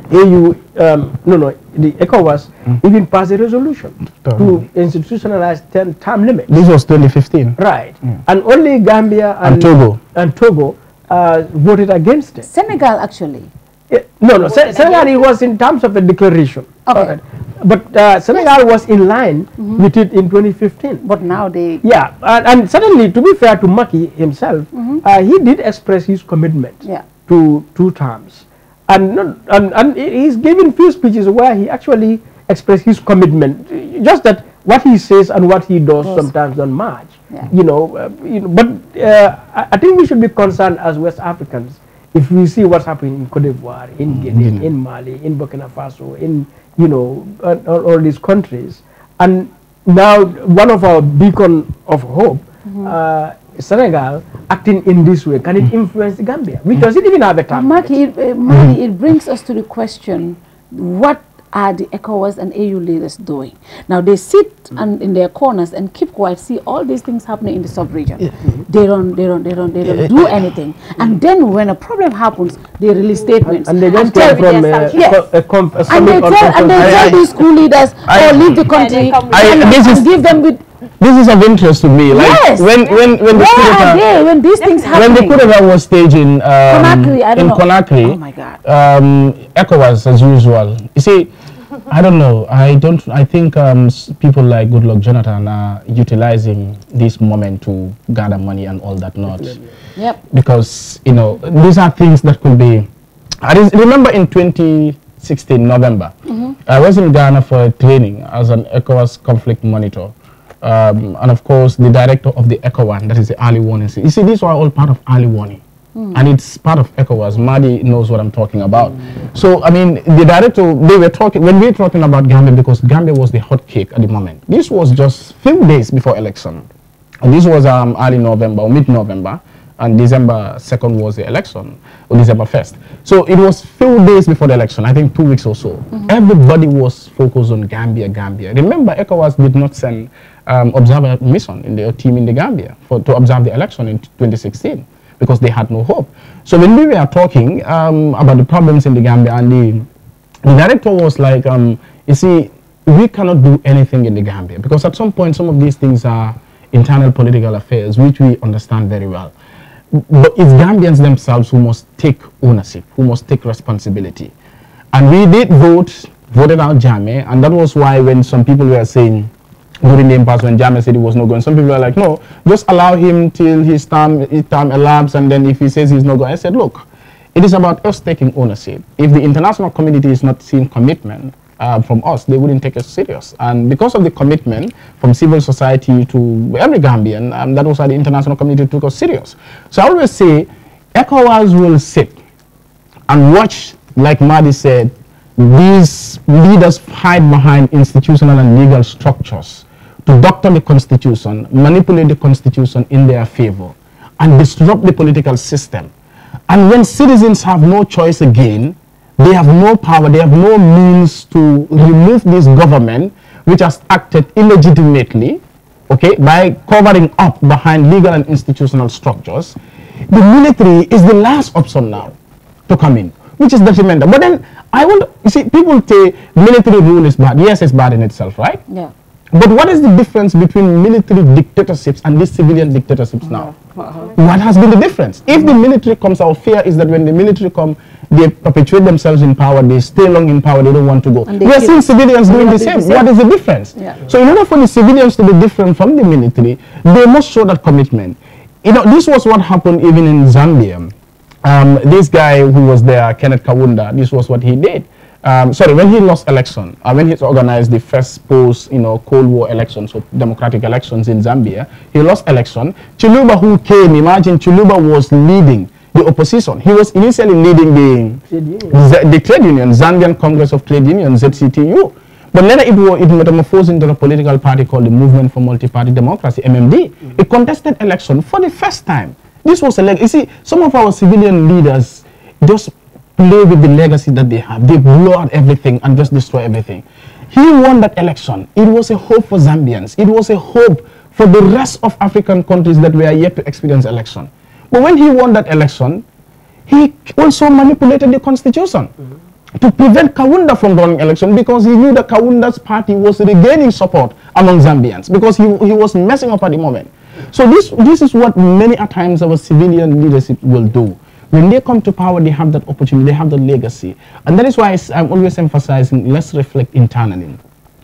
the ECOWAS even passed a resolution to institutionalize 10-term limits. This was 2015. Right. And only Gambia and Togo voted against it. Senegal, actually. Senegal, it was in terms of a declaration. But Senegal was in line with it in 2015. But now they... and suddenly, to be fair to Macky himself, he did express his commitment to 2 terms. And he's given few speeches where he actually expressed his commitment. Just that what he says and what he does sometimes don't match. But I think we should be concerned as West Africans if we see what's happening in Cote d'Ivoire, in Guinea, in Mali, in Burkina Faso, in all these countries. And now one of our beacon of hope, Senegal, acting in this way, can it influence the Gambia? Which doesn't even have a time. It brings us to the question, what are the ECOWAS and AU leaders doing? Now they sit in their corners and keep quiet, see all these things happening in the sub-region. They don't do anything. And then when a problem happens, they release statements. And they just come from and they tell these school leaders, leave the country, and give them with... This is of interest to me. Like when these things happen. When the coup d'etat was staged in Conakry, oh my God. ECOWAS as usual. You see, I don't know. I think people like Goodluck Jonathan are utilizing this moment to gather money and all that not. Because these are things that could be. I remember in 20 16 November. I was in Ghana for a training as an ECOWAS conflict monitor. And of course, the director of the ECOWAS, that is the early warning. You see, these are all part of early warning. And it's part of ECOWAS. Madi knows what I'm talking about. So, I mean, the director, they were talking, when we were talking about Gambia, because Gambia was the hot cake at the moment. This was just few days before election. And this was early November, or mid-November. And December 2nd was the election, or December 1st. So it was few days before the election, I think 2 weeks or so. Everybody was focused on Gambia. Remember, ECOWAS did not send observer mission in their team in the Gambia to observe the election in 2016 because they had no hope. So when we were talking about the problems in the Gambia, and the director was like, you see, we cannot do anything in the Gambia because at some point some of these things are internal political affairs, which we understand very well. But it's Gambians themselves who must take ownership, who must take responsibility. And we did voted out Jammeh, and that was why when some people were saying during the impasse when Jammeh said he was not going, some people were like, no, just allow him till his term elapses, and then if he says he's not going. I said, look, it is about us taking ownership. If the international community is not seeing commitment from us, they wouldn't take us serious. And because of the commitment from civil society to every Gambian, that was why the international community took us serious. So I always say, ECOWAS will sit and watch, like Madi said, these leaders hide behind institutional and legal structures to doctor the constitution, manipulate the constitution in their favor, and disrupt the political system. And when citizens have no choice again, they have no power, they have no means to remove this government, which has acted illegitimately, okay, by covering up behind legal and institutional structures. The military is the last option now to come in, which is detrimental. But then, you see, people say military rule is bad. Yes, it's bad in itself, right? Yeah. But what is the difference between military dictatorships and these civilian dictatorships now? What has been the difference? If the military comes, our fear is that when the military come, they perpetuate themselves in power, they stay long in power, they don't want to go. We are seeing civilians doing the same. What is the difference? Yeah. So in order for the civilians to be different from the military, they must show that commitment. You know, this was what happened even in Zambia. This guy who was there, Kenneth Kaunda, this was what he did. When he lost election, when he organized the first post-Cold War elections, so democratic elections in Zambia, he lost election. Chiluba, who came, imagine Chiluba was leading the opposition. He was initially leading the trade union, Zambian Congress of Trade Unions, ZCTU. But later it metamorphosed into a political party called the Movement for Multi-Party Democracy, MMD. It contested election for the first time. This was a legacy. You see, some of our civilian leaders just play with the legacy that they have. They blow out everything and just destroy everything. He won that election. It was a hope for Zambians. It was a hope for the rest of African countries that were yet to experience election. But when he won that election, he also manipulated the constitution to prevent Kaunda from running election because he knew that Kaunda's party was regaining support among Zambians because he was messing up at the moment. So this is what many a times our civilian leadership will do. When they come to power, they have that opportunity, they have the legacy. And that is why I'm always emphasizing, let's reflect internally.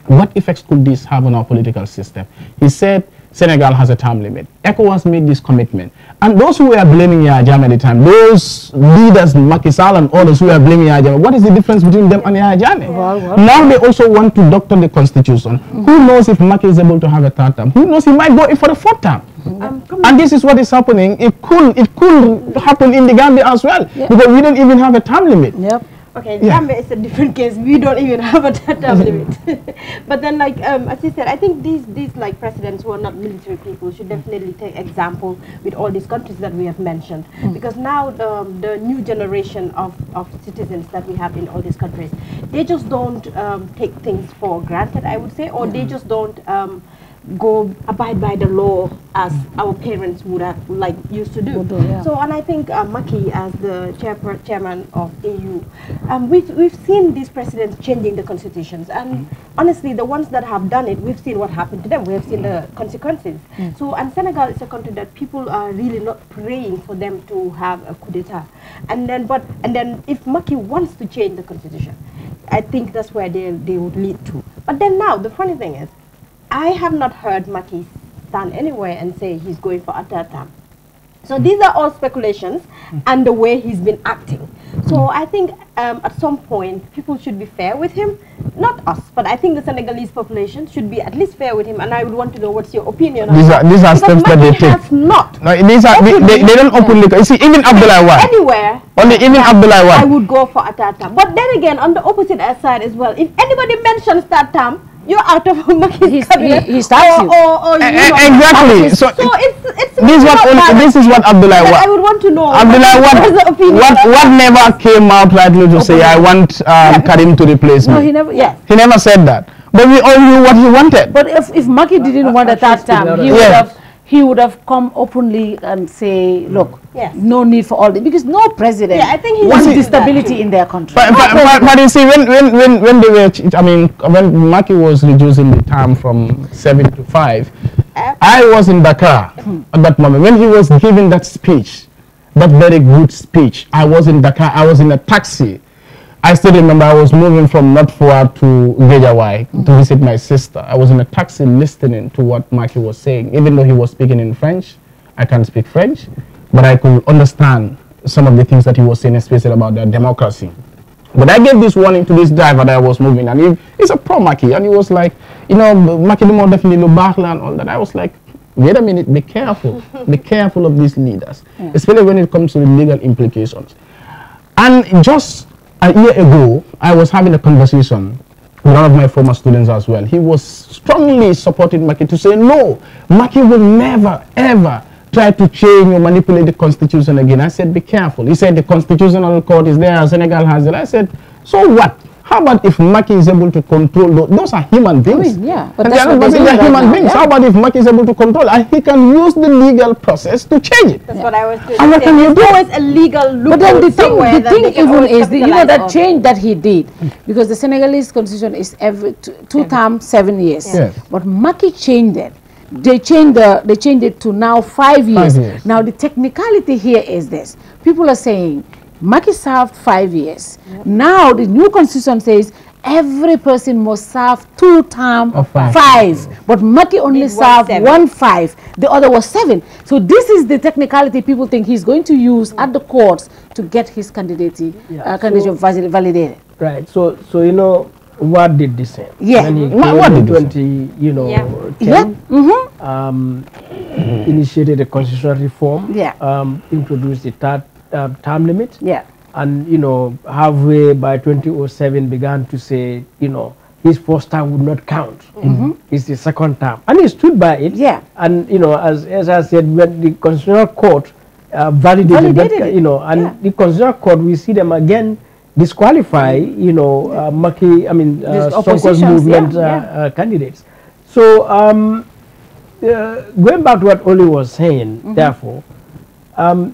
What effects could this have on our political system? He said Senegal has a term limit. ECOWAS made this commitment. And those who were blaming Yahya Jammeh at the time, those leaders, Macky Sall and others who were blaming Yahya Jammeh, what is the difference between them and Yahya Jammeh? Now they also want to doctor the constitution. Who knows if Macky is able to have a third term? Who knows, he might go in for the fourth term. And this is what is happening. It could happen in the Gambia as well, because we don't even have a term limit. Okay, Gambia is a different case. We don't even have a term limit. But then, like as you said, I think these like presidents who are not military people should definitely take example with all these countries that we have mentioned, because now the new generation of citizens that we have in all these countries, they just don't take things for granted, I would say, or they just don't go abide by the law as our parents would have used to do. So, and I think Macky, as the chairman of AU, we've seen these presidents changing the constitutions, and honestly, the ones that have done it, we've seen what happened to them. We have seen the consequences. So, and Senegal is a country that people are really not praying for them to have a coup d'etat. And then if Macky wants to change the constitution, I think that's where they would lead to. But then now, the funny thing is, I have not heard Macky stand anywhere and say he's going for a third term. So these are all speculations and the way he's been acting. So I think at some point people should be fair with him, not us, but I think the Senegalese population should be at least fair with him. And I would want to know what's your opinion on that. These are steps that they take. Not. No, these are they don't openly. You see, even Abdullah Wade. Anywhere. Only even Abdullah Wade. I would go for Atata. But then again, on the opposite side as well, if anybody mentions that term, you're out of Maki's cabinet. He starts you. Exactly. So this is what Abdullah Wade. I would want to know. Abdullah Wade. What never came out rightly to say, I want Karim to replace me. No, he never. Yes. He never said that. But we all knew what he wanted. But if Maki didn't want at that time, he would have come openly and say, look, no need for all this, because no president wants the stability in their country. But you see, when they were, I mean, when Maki was reducing the term from 7 to 5, I was in Dakar at that moment. When he was giving that speech, that very good speech, I was in Dakar, I was in a taxi. I still remember I was moving from Notfoa to Gejawai to visit my sister. I was in a taxi listening to what Maki was saying. Even though he was speaking in French, I can't speak French, but I could understand some of the things that he was saying, especially about the democracy. But I gave this warning to this driver that I was moving, and he's a pro Maki, and he was like, you know, Maki more definitely Lubahla and all that. I was like, wait a minute, be careful. Be careful of these leaders, especially when it comes to the legal implications. And just a year ago, I was having a conversation with one of my former students as well. He was strongly supporting Maki to say, no, Maki will never, ever try to change or manipulate the constitution again. I said, be careful. He said, the constitutional court is there, Senegal has it. I said, so what? How about if Maki is able to control those are human beings? I mean, yeah, but and they're human beings. How about if Maki is able to control and he can use the legal process to change it? That's what I was doing. And what can you do? There's always a legal loophole. But then the thing even is, you know, that on. change that he did, because the Senegalese constitution is every two terms, 7 years. Yes. But Maki changed it. They changed it to now 5 years. 5 years. Now the technicality here is this: people are saying Maki served 5 years. Now the new constitution says every person must serve 2 terms of 5. But Maki only served 1 5. The other was 7. So this is the technicality people think he's going to use at the courts to get his candidature validated. Right. So you know, what did this say? Yeah. When he What came did in 2010, initiated a constitutional reform, introduced the third term limit, and you know, halfway by 2007 began to say, you know, his first term would not count. It's the second term, and he stood by it. And you know, as I said, when the constitutional court validated that, you know, and the constitutional court, we see them again disqualify, you know, Maki, I mean, Sonko's movement candidates. So going back to what Oli was saying, therefore,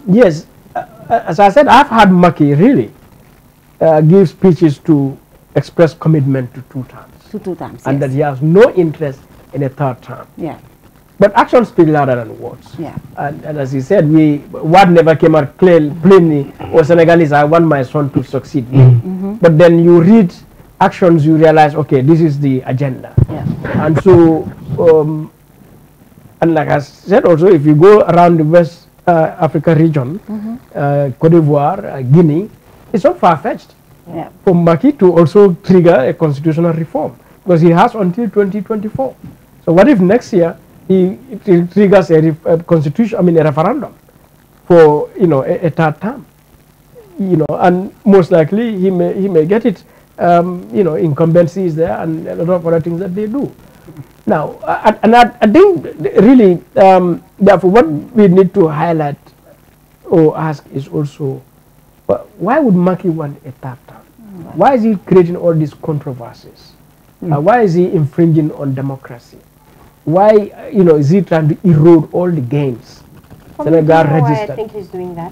yes, as I said, I've had Maki really give speeches to express commitment to 2 terms. 2 terms, and that he has no interest in a 3rd term. But actions speak louder than words. And as he said, what never came out plainly was Senegalese, I want my son to succeed. But then you read actions, you realize, okay, this is the agenda. And so, and like I said also, if you go around the West Africa region, Cote d'Ivoire, Guinea, it's not far-fetched for Maki to also trigger a constitutional reform, because he has until 2024. So what if next year he triggers a constitution, I mean a referendum for, you know, a 3rd term, you know, and most likely he may get it. You know, incumbency is there and a lot of other things that they do. Now, I think really, therefore, what we need to highlight or ask is also, why would Maki want a 3rd term? Why is he creating all these controversies? Why is he infringing on democracy? Why, you know, is he trying to erode all the gains? Senegal registered. I think he's doing that.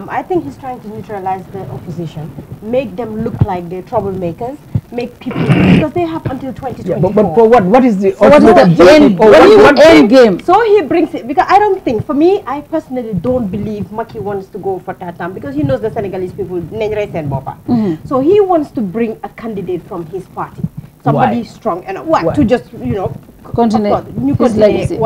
I think he's trying to neutralize the opposition, make them look like they're troublemakers, make people, because they have until 2024. But for what? What is the end game? So he brings it, because I don't think, for me, I personally don't believe Maki wants to go for 3rd term, because he knows the Senegalese people, so he wants to bring a candidate from his party. Somebody strong enough to just, you know, continue his legacy.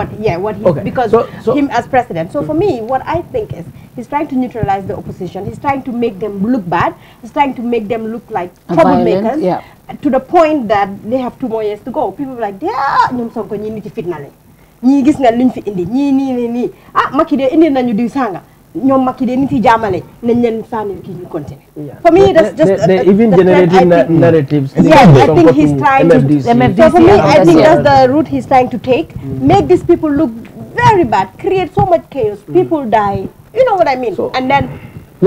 Because him as president. So for me, what I think is He's trying to neutralize the opposition. He's trying to make them look bad. He's trying to make them look like troublemakers. Yeah. To the point that they have 2 more years to go. People are like, yeah, ñom Sonko ñi niti fitna lañ. Ñi gis nga luñ fi indi ñi ni ah Macky de indi nañu diw sanga. ñom Macky de niti jamale nañ leen sanil ki ñu continue. For me that's just they even generating narratives. Yeah, I think he's trying to so for me I think that's the route he's trying to take. Make these people look very bad, create so much chaos, people die. You know what I mean? So, and then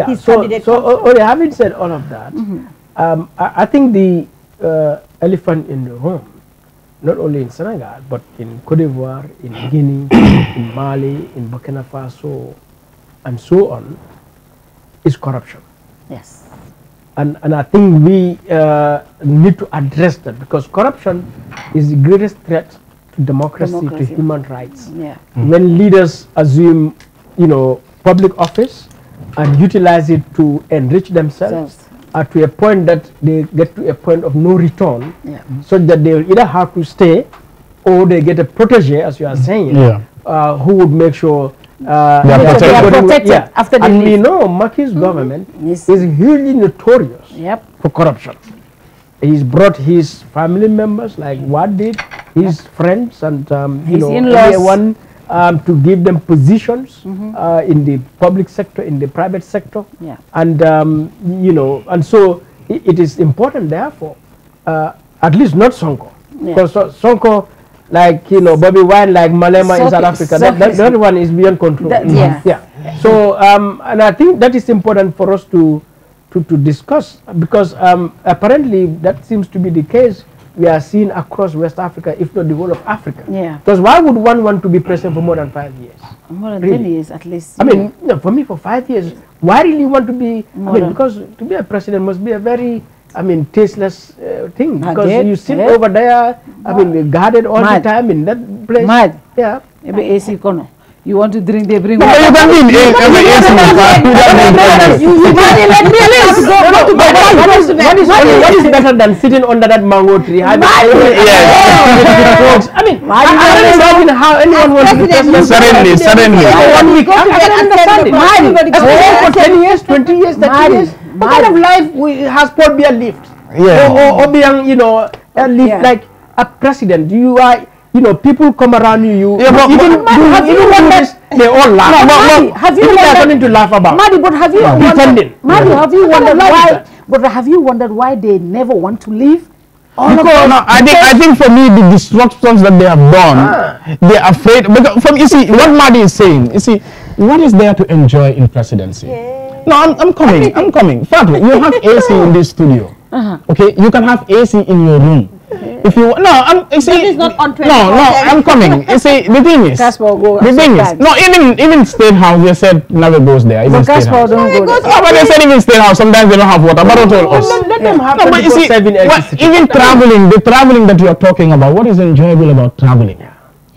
his candidate having said all of that, I think the elephant in the room, not only in Senegal, but in Cote d'Ivoire, in Guinea, in Mali, in Burkina Faso, and so on, is corruption. Yes. And I think we need to address that, because corruption is the greatest threat to democracy. To human rights. Yeah. When leaders assume, public office and utilize it to enrich themselves, to a point that they get to a point of no return, so that they will either have to stay or they get a protege, as you are saying, who would make sure they are protected after they leave. We know Maki's government is hugely notorious for corruption. He's brought his family members, like what did his friends and his in-laws, to give them positions in the public sector, in the private sector, and and so it is important, therefore, at least not Sonko, because Sonko, like Bobby Wine, like Malema in South Africa, that one is beyond control. So and I think that is important for us to discuss, because apparently that seems to be the case we are seeing across West Africa, if not the whole of Africa. Because why would one want to be president for more than 5 years? More than 10 years at least. I mean, for me, for 5 years, why really want to be, because to be a president must be a very, tasteless thing, because you sit over there, guarded all the time in that place. Mad. Yeah. Maybe AC Kono. You want to drink, they bring water. You can eat What is better than sitting under that mango tree? I mean, I don't know how anyone wants to be president. Suddenly. 1 week. For 10 years, 20 years, 30 years. What kind of life has Paul Biya lived? Or being, lived like a president? You are. People come around you. Even this, they all laugh. Have you something to laugh about? Madi, but have you wondered? Madi, have you wondered why? But have you wondered why they never want to leave? I think for me, the disruptions that they have done, they are afraid. Because you see, what Madi is saying, what is there to enjoy in presidency? No, I'm coming. Fatou, you have AC in this studio. Okay, you can have AC in your room. If you I'm coming. You see, the thing is, even State House, they said never goes there. Even State House. But they said even State House, sometimes they don't have water. But don't tell us. Let them have even traveling, the traveling that you are talking about, what is enjoyable about traveling?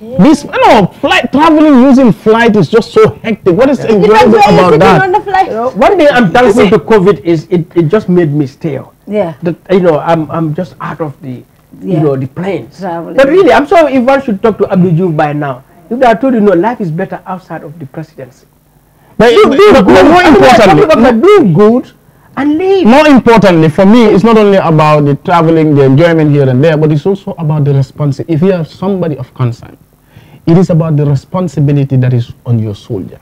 Traveling using flight is just so hectic. What is enjoyable about that? One thing I'm thankful to COVID is it just made me stale. I'm just out of the the planes. But really, I'm sorry if one should talk to Abdou by now. If they are told life is better outside of the presidency. But more importantly, do good and leave. More importantly, for me, it's not only about the traveling, the enjoyment here and there, but it's also about the responsibility. If you are somebody of concern, it is about the responsibility that is on your soldier.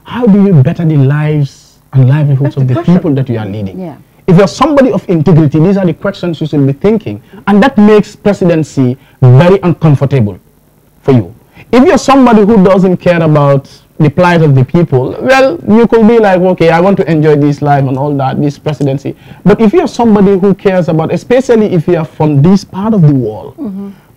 How do you better the lives and livelihoods of the people that you are leading? If you're somebody of integrity, these are the questions you should be thinking. And that makes presidency very uncomfortable for you. If you're somebody who doesn't care about the plight of the people, well, you could be like, okay, I want to enjoy this life and all that, this presidency. But if you're somebody who cares about, especially if you are from this part of the world,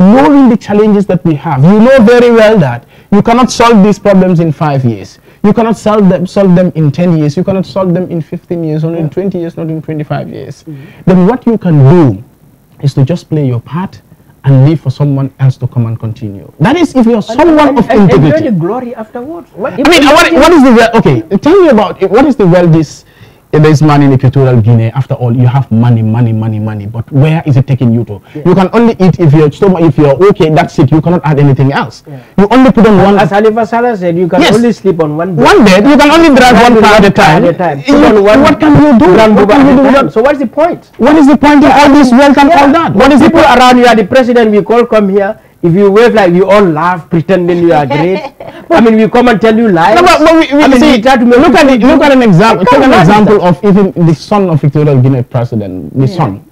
knowing the challenges that we have, you know very well that you cannot solve these problems in 5 years. You cannot solve them in 10 years. You cannot solve them in 15 years, not in 20 years, not in 25 years. Then what you can do is to just play your part and leave for someone else to come and continue. That is if you're someone of integrity. Enjoy the glory afterwards. What is the okay? Tell me about it. What is the well-this there is money in Equatorial Guinea. After all, you have money, money, money, money. But where is it taking you to? You can only eat if you're okay. That's it. You cannot add anything else. You only put on one. As Halifa Salah said, you can only sleep on one bed. One bed. You can only drive one car at a time. What can you do? What can you do? So what's the point? What is the point of all this wealth and all that? What is people around you? Are the president? We call come here. If you wave like we all laugh, pretending you are great. I mean, we come and tell you lies. No, but we try to look at an example. Take an example of even the son of Equatorial Guinea president. The son.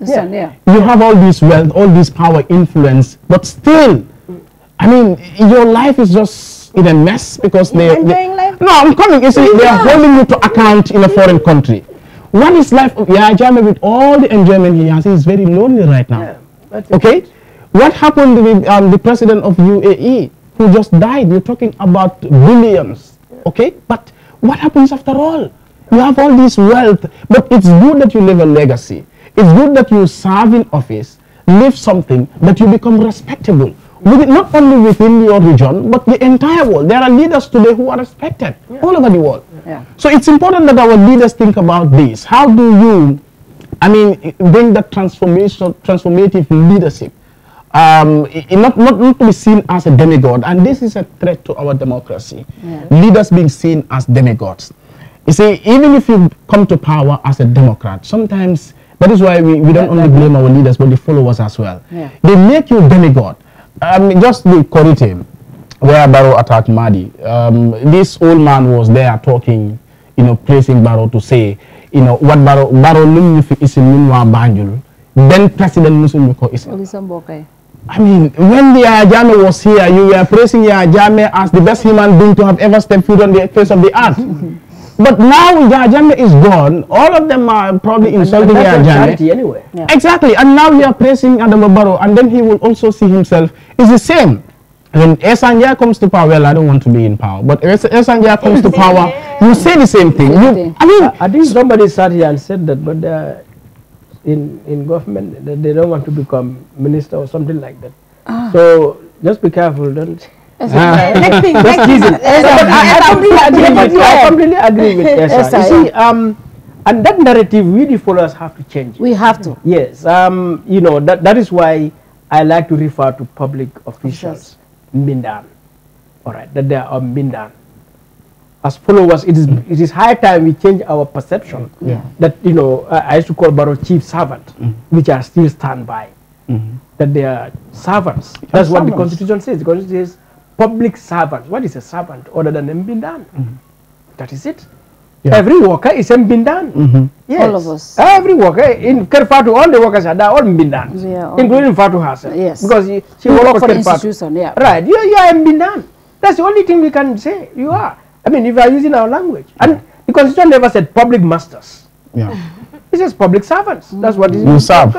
You have all this wealth, all this power, influence, but still, I mean, your life is just in a mess because they. No, I'm coming. You see, they are holding you to account in a foreign country. What is life of Yahya Jammeh with all the enjoyment he has? He is very lonely right now. Okay. What happened with the president of UAE who just died? You're talking about billions, okay? But what happens after all? You have all this wealth, but it's good that you leave a legacy. It's good that you serve in office, leave something that you become respectable. Not only within your region, but the entire world. There are leaders today who are respected all over the world. So it's important that our leaders think about this. How do you, I mean, bring that transformative leadership? Not to be seen as a demigod, and this is a threat to our democracy. Leaders being seen as demigods. You see, even if you come to power as a Democrat, sometimes that is why we don't only blame our leaders but the followers as well. They make you demigod. Just the Korite, where Barrow attacked Mahdi. This old man was there talking, praising Barrow to say, what Barrow is in Banjul, then President Muslim is. I mean, when the Yahya Jammeh was here, you were praising Yahya Jammeh as the best human being to have ever stepped foot on the face of the earth. But now Yahya Jammeh is gone, all of them are probably insulting Yahya Jammeh. Anyway. Exactly, and now we are praising Adama Barrow, and then he will also see himself. It's the same. When Esanja comes to power, well, I don't want to be in power, but if Esanja comes to power, you say the same thing. I think somebody sat here and said that, but in government, they don't want to become minister or something like that. So just be careful, don't. Next thing, I completely agree with Esa. You see, and that narrative, we the followers have to change. We have to. Yes, that is why I like to refer to public officials, Mbindan. All right, that they are Mbindan. As followers, it is high time we change our perception that, I used to call Barrow chief servant, which are still stand by, that they are servants. That's what the Constitution says. The Constitution says public servants. What is a servant other than Mbindan? That is it. Every worker is Mbindan. Yes. All of us. Every worker. In Kerr Fatou, all the workers are all Mbindan, including Fatou herself. Yes. Because she works for the institution. Right. You are Mbindan. That's the only thing we can say. You are. I mean, if you are using our language. And the Constitution never said public masters. It says public servants. That's what it is. You serve.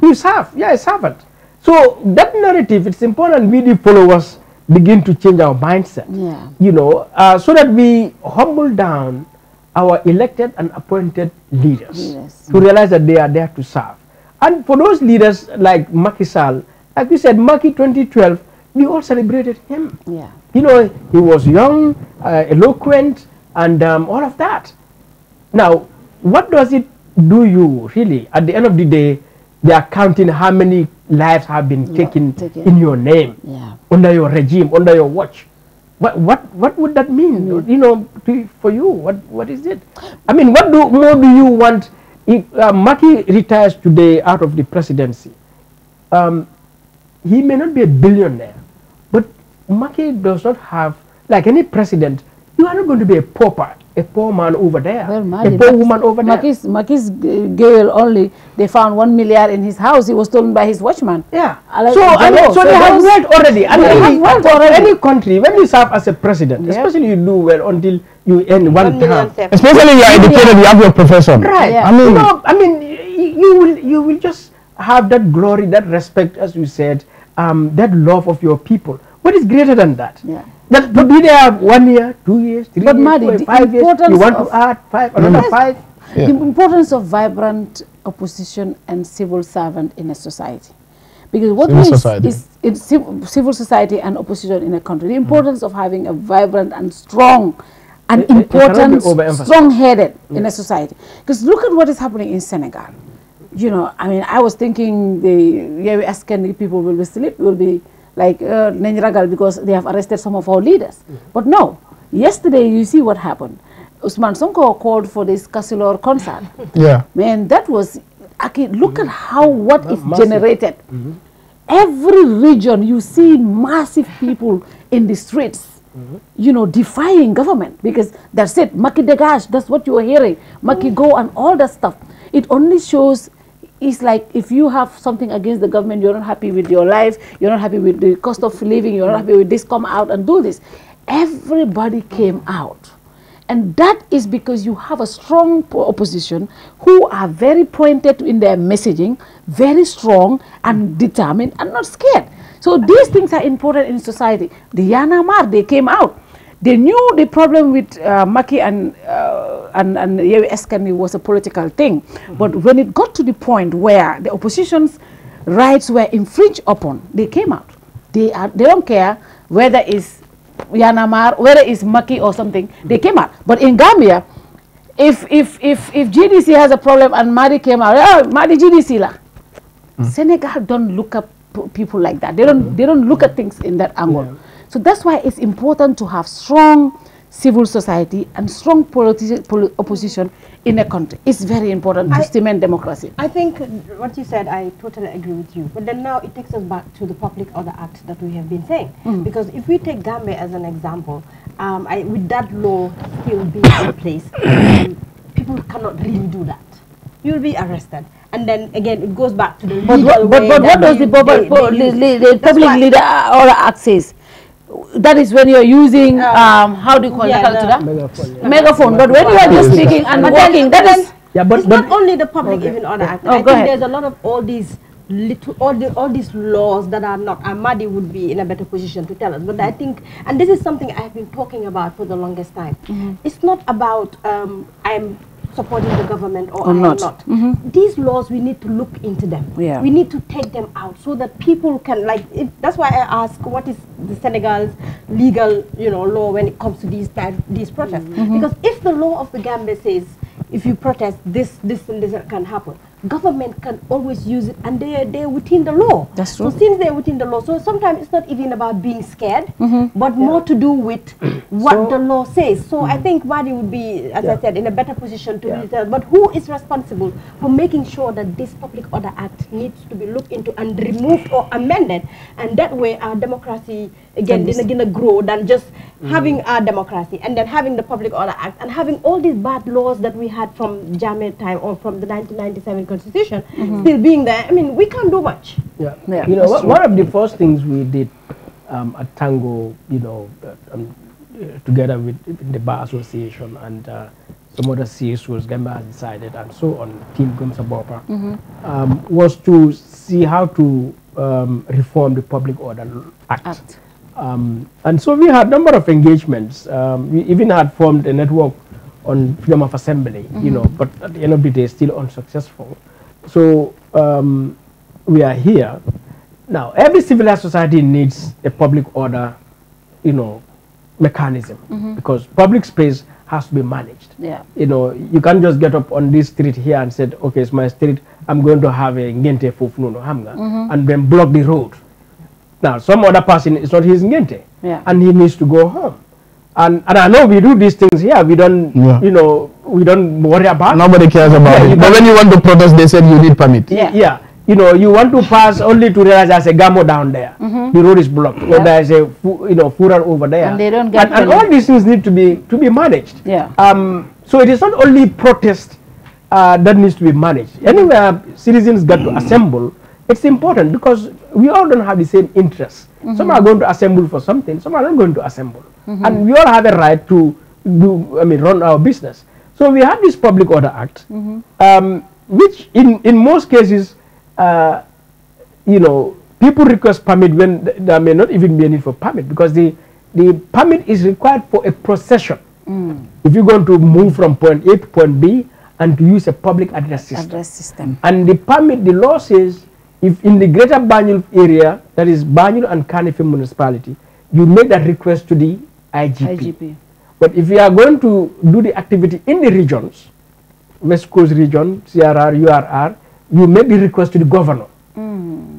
You serve. A servant. So that narrative, it's important we the followers begin to change our mindset. So that we humble down our elected and appointed leaders to realize that they are there to serve. And for those leaders like Macky Sall, like we said, Macky 2012, we all celebrated him. He was young, eloquent, and all of that. Now, what does it do you really? At the end of the day, they are counting how many lives have been taken in your name, under your regime, under your watch. What would that mean? For you, what is it? I mean, what more do you want? If Macky retires today out of the presidency, he may not be a billionaire, but Macky does not have, like any president, you are not going to be a poor man over there, a poor woman over there. Macky's girl only, they found 1 million in his house. He was stolen by his watchman. So they have wealth already. And any country, when you serve as a president, especially you do well until you end one term. Especially you are educated, you have your profession. Right. I mean, you will just have that glory, that respect, as you said, that love of your people. What is greater than that? But do they have 1 year, 2 years, 3 years, 5 years? You want to add 5, another 5? The importance of vibrant opposition and civil servant in a society. Because what is civil society and opposition in a country, the importance of having a vibrant and strong and important, strong-headed in a society. Because look at what is happening in Senegal. You know, I mean, I was thinking the asking people will be like Nenragal because they have arrested some of our leaders. But no, yesterday you see what happened. Usman Sonko called for this Casilor concert. Yeah. Man, that was, look at what is generated. Every region you see massive people in the streets, you know, defying government because that's it. Maki degage, that's what you are hearing. Maki go and all that stuff. It only shows, it's like if you have something against the government, you're not happy with your life, you're not happy with the cost of living, you're not happy with this, come out and do this. Everybody came out. And that is because you have a strong opposition who are very pointed in their messaging, very strong and determined and not scared. So these things are important in society. The Yanamar, they came out. They knew the problem with Maki and Yewi Eskani was a political thing. But when it got to the point where the opposition's rights were infringed upon, they came out. They don't care whether it's Yanamar, whether it's Maki or something, they came out. But in Gambia, if GDC has a problem and Madi came out, oh, Madi GDC la. Senegal don't look at people like that. They don't look at things in that angle. Yeah. So that's why it's important to have strong civil society and strong opposition in a country. It's very important to cement democracy. I think what you said, I totally agree with you. But then now it takes us back to the Public Order Act that we have been saying. Because if we take Gambia as an example, with that law still being in place, people cannot really do that. You'll be arrested. And then again, it goes back to the legal way. But what does the Public Leader Order Act says? That is when you're using, how do you call that? Megaphone. Megaphone. But when you are just speaking and walking, that is... Yeah, but it's not only the Public Even Order Act. I think there's a lot of all these laws that are not, Madi would be in a better position to tell us. But I think, and this is something I've been talking about for the longest time. It's not about I'm supporting the government or I'm not. These laws, we need to look into them. Yeah. We need to take them out so that people can, like, that's why I ask, what is the Senegal's legal, law when it comes to these protests? Because if the law of the Gambia says, if you protest, this and this can happen, government can always use it, and they're within the law. That's true. So since they're within the law, so sometimes it's not even about being scared, but more to do with what the law says. So I think Madi would be, as I said, in a better position to really tell. But who is responsible for making sure that this Public Order Act needs to be looked into and removed or amended, and that way our democracy again is going to grow than just having our democracy and then having the Public Order Act and having all these bad laws that we had from Jammeh time or from the 1997 Constitution still being there. I mean, we can't do much. Yeah. One of the first things we did at Tango, together with the Bar Association and some other CSOs, Gambia has decided, and so on, Team Gumsa Bopa, was to see how to reform the Public Order Act. And so we had a number of engagements. We even had formed a network on freedom of assembly, but at the end of the day, still unsuccessful. So we are here. Now, every civilized society needs a public order, mechanism, because public space has to be managed. Yeah. You can't just get up on this street here and say, okay, it's my street, I'm going to have a ngente fufnuno hamga, and then block the road. Now, some other person, it's not his ngente, and he needs to go home. And I know we do these things here. We don't, we don't worry about. Nobody cares about it. But when you want to protest, they said you need permit. Yeah. You want to pass only to realize there's a gamo down there. The road is blocked, or there's a furor over there. And they don't get. And all these things need to be managed. Yeah. So it is not only protest that needs to be managed. Anywhere citizens got to assemble, it's important because we all don't have the same interests. Some are going to assemble for something, some are not going to assemble. And we all have a right to run our business. So we have this Public Order Act, which in most cases, people request permit when there may not even be a need for permit, because the permit is required for a procession. If you're going to move from point A to point B and to use a public address system. And the permit, the law says, if in the greater Banjul area, that is Banjul and Kanifing municipality, you make that request to the IGP. But if we are going to do the activity in the regions, West Coast region, CRR, URR, you make the request to the governor.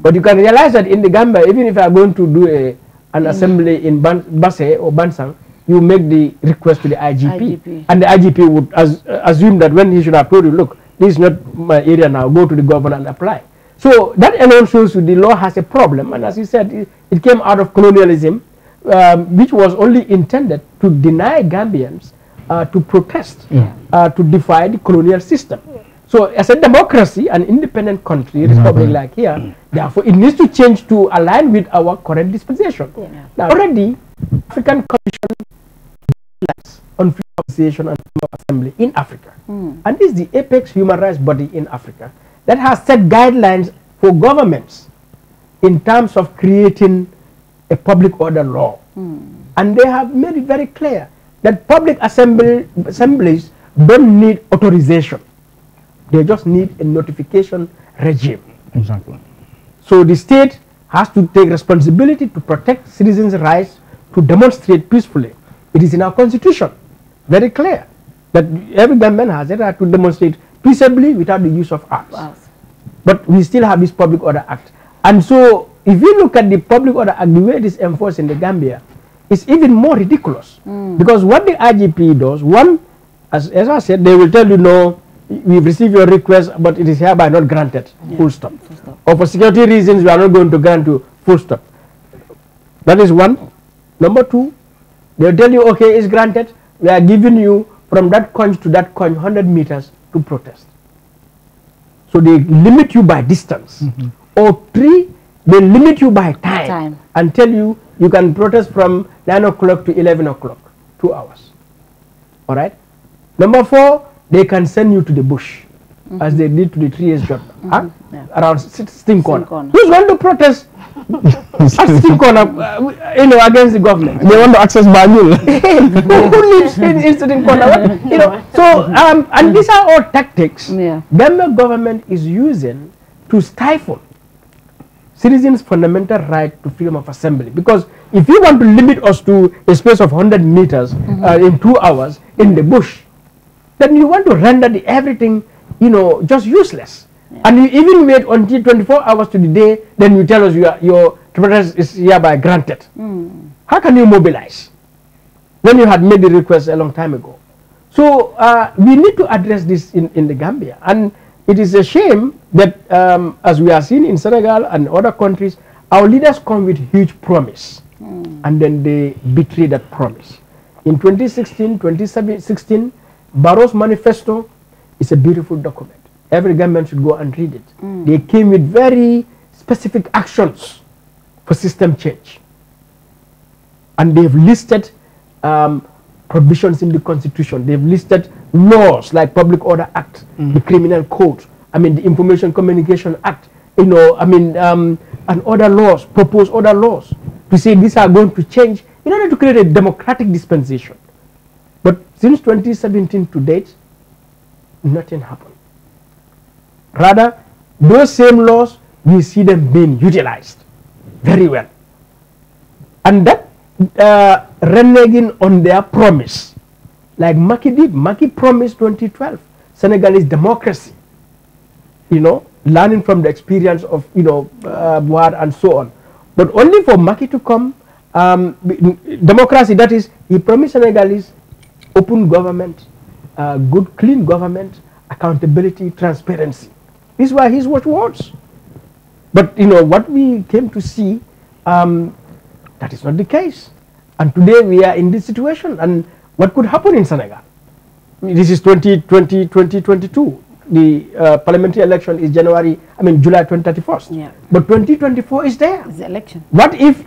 But you can realize that in the Gambia, even if you are going to do an assembly in Basse or Bansang, you make the request to the IGP. And the IGP would assume that when he should have told you, look, this is not my area now, go to the governor and apply. So that alone shows you the law has a problem. And as you said, it came out of colonialism, which was only intended to deny Gambians to protest, to defy the colonial system. So as a democracy, an independent country, republic like here, therefore it needs to change to align with our current dispensation. Now already, African Commission on Freedom of Association and Freedom of Assembly in Africa. And this is the apex human rights body in Africa that has set guidelines for governments in terms of creating a public order law. And they have made it very clear that public assemblies don't need authorization. They just need a notification regime. Exactly. So the state has to take responsibility to protect citizens' rights to demonstrate peacefully. It is in our constitution, very clear, that every government has a right to demonstrate peaceably without the use of arms. But we still have this Public Order Act. And so if you look at the Public Order Act, the way it is enforced in the Gambia, it's even more ridiculous. Because what the IGP does, one, as I said, they will tell you, no, we've received your request, but it is hereby not granted, full stop. Or for security reasons, we are not going to grant you, full stop. That is one. Number two, they'll tell you, okay, it's granted. We are giving you from that conch to that conch 100 meters to protest. So they limit you by distance. Or three, they limit you by time and tell you you can protest from 9 o'clock to 11 o'clock, 2 hours. All right? Number four, they can send you to the bush, as they did to the 3 years job, around Steam Corner. Who's going to protest at Steam Corner, against the government? They want to access Banjul. Who lives in Steam Corner? So, and these are all tactics Gambia government is using to stifle citizens' fundamental right to freedom of assembly. Because if you want to limit us to a space of 100 meters in 2 hours in the bush, then you want to render everything, just useless. And you even wait until 24 hours to the day, then you tell us your protest is hereby granted. How can you mobilize when you had made the request a long time ago? So we need to address this in the Gambia. And it is a shame that, as we are seeing in Senegal and other countries, our leaders come with huge promise, and then they betray that promise. In 2016, Barrow's manifesto is a beautiful document. Every government should go and read it. They came with very specific actions for system change. And they've listed provisions in the constitution. They've listed laws like Public Order Act, the Criminal Code, the Information Communication Act, and other laws, proposed other laws, to say these are going to change in order to create a democratic dispensation. But since 2017 to date, nothing happened. Rather, those same laws, we see them being utilized very well. And that reneging on their promise, like Macky did. Macky promised 2012 Senegalese democracy, learning from the experience of, Buhari and so on. But only for Macky to come, democracy, that is, he promised Senegalese open government, good, clean government, accountability, transparency. These were his watchwords. But, what we came to see, that is not the case. And today we are in this situation. And what could happen in Senegal? This is 2022. The parliamentary election is July 31st. Yeah. But 2024 is there. It's the election. What if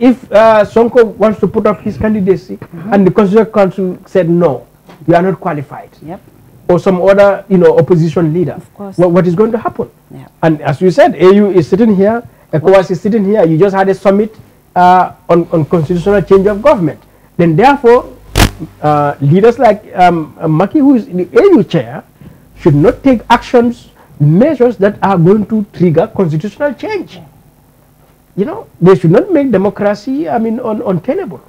Sonko wants to put up his candidacy and the Constitutional Council said no, you are not qualified? Yep. Or some other opposition leader? Of course. What is going to happen? Yep. And as you said, AU is sitting here, ECOWAS is sitting here. You just had a summit on constitutional change of government. Then therefore, leaders like Macky, who is the AU chair, should not take measures that are going to trigger constitutional change. They should not make democracy, untenable.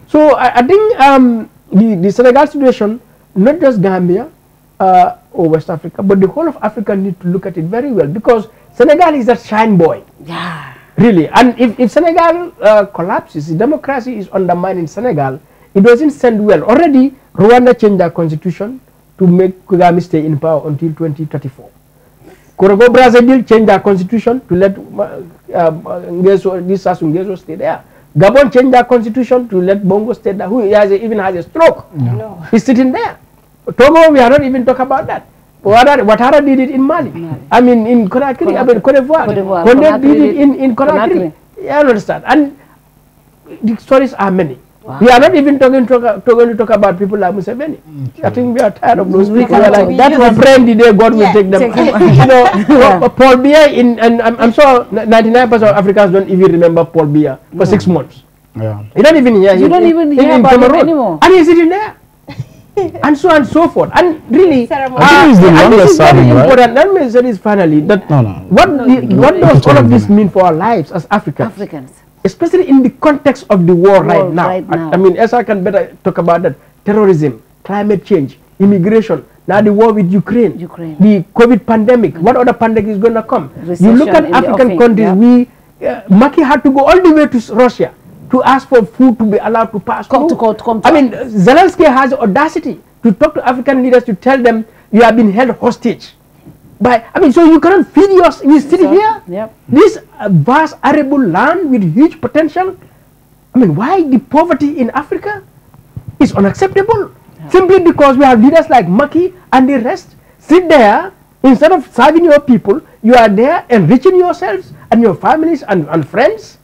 So I think the Senegal situation, not just Gambia or West Africa, but the whole of Africa need to look at it very well, because Senegal is that shine boy. Yeah. Really. And if Senegal collapses, the democracy is undermined in Senegal, it doesn't send well. Already, Rwanda changed their constitution to make Kagame stay in power until 2034. Congo Brazzaville changed their constitution to let Sassou Nguesso stay there. Gabon changed their constitution to let Bongo stay there, who even has a stroke. No. He's sitting there. Togo, we are not even talking about that. Ouattara did it in Mali. I mean, in Conakry, I mean, Cote d'Ivoire. Condé did it in Conakry. You understand? And the stories are many. Wow. We are not even going to talk about people like Museveni. I think we are tired of those people. We are like, that was friend the day God will take them. You know, Paul Biya, and I'm sure 99% of Africans don't even remember Paul Biya for 6 months. Yeah. You don't even hear You don't even hear about him anymore. And he's sitting there. And so on and so forth. And really, I think it's the longest serving, right? Important. Let me say this finally, that what does all of this mean for our lives as Africans? Especially in the context of the war right now. I mean, as I can better talk about that, terrorism, climate change, immigration, now the war with Ukraine. The COVID pandemic, what other pandemic is going to come? You look at African countries, Maki had to go all the way to Russia to ask for food to be allowed to pass through. I mean, Zelensky has the audacity to talk to African leaders to tell them you have been held hostage. But I mean, so you cannot feed you still here? Yep. This vast arable land with huge potential. I mean, why the poverty in Africa is unacceptable? Simply because we have leaders like Maki and the rest sit there, instead of serving your people, you are there enriching yourselves and your families and friends.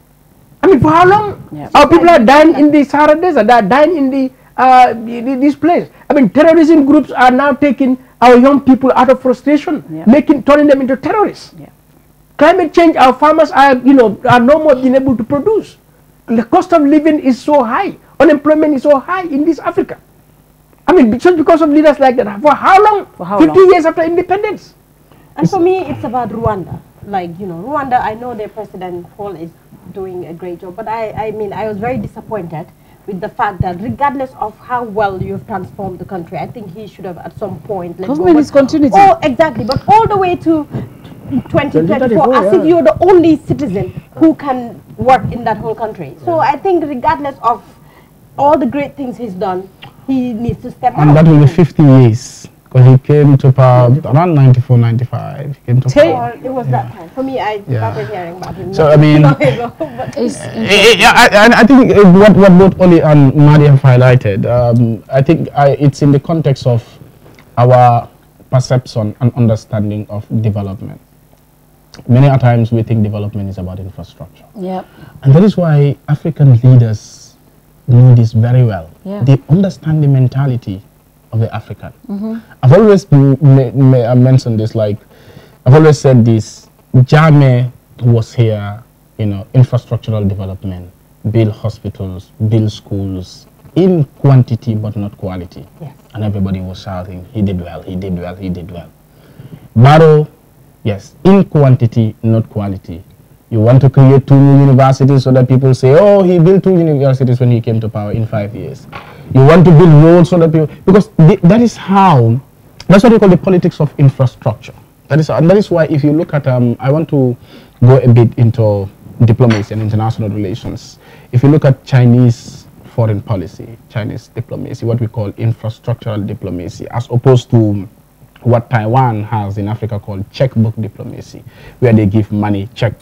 I mean, for how long? Our people are dying in the Sahara Desert, they are dying in this place. I mean, terrorism groups are now taking our young people out of frustration, turning them into terrorists. Climate change, our farmers are no more being able to produce. The cost of living is so high, unemployment is so high in this Africa. I mean, just because of leaders like that. For how long? 50 years after independence. And for me, it's about Rwanda. Like, Rwanda, I know their president, Paul, is doing a great job, but I mean, I was very disappointed with the fact that regardless of how well you've transformed the country, I think he should have at some point let go. His continuity. Oh, exactly. But all the way to 2024, as if you're the only citizen who can work in that whole country. So I think regardless of all the great things he's done, he needs to step out. And that will be 50 years. Because he came to power around 94, 95. He came to power. It was that time. For me, I started hearing about him. So, I mean, I think what both Oli and Madi have highlighted, I think it's in the context of our perception and understanding of development. Many a times we think development is about infrastructure. And that is why African leaders know this very well. They understand the mentality of the African. I've always mentioned this, like, I've always said this, Jammeh was here, infrastructural development, build hospitals, build schools, in quantity but not quality. And everybody was shouting, he did well, he did well, he did well. Barrow, yes, in quantity, not quality. You want to create 2 new universities so that people say, oh, he built 2 universities when he came to power in 5 years. You want to build roads so that people, because that's what we call the politics of infrastructure. And that is why if you look at, I want to go a bit into diplomacy and international relations. If you look at Chinese foreign policy, Chinese diplomacy, what we call infrastructural diplomacy, as opposed to what Taiwan has in Africa called checkbook diplomacy, where they give money, check.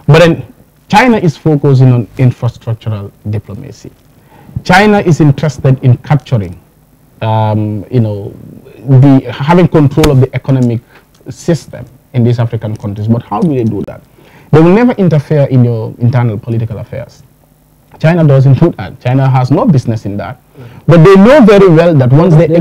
But then China is focusing on infrastructural diplomacy. China is interested in capturing, having control of the economic system in these African countries. But how do they do that? They will never interfere in your internal political affairs. China doesn't do that. China has no business in that. But they know very well that once they're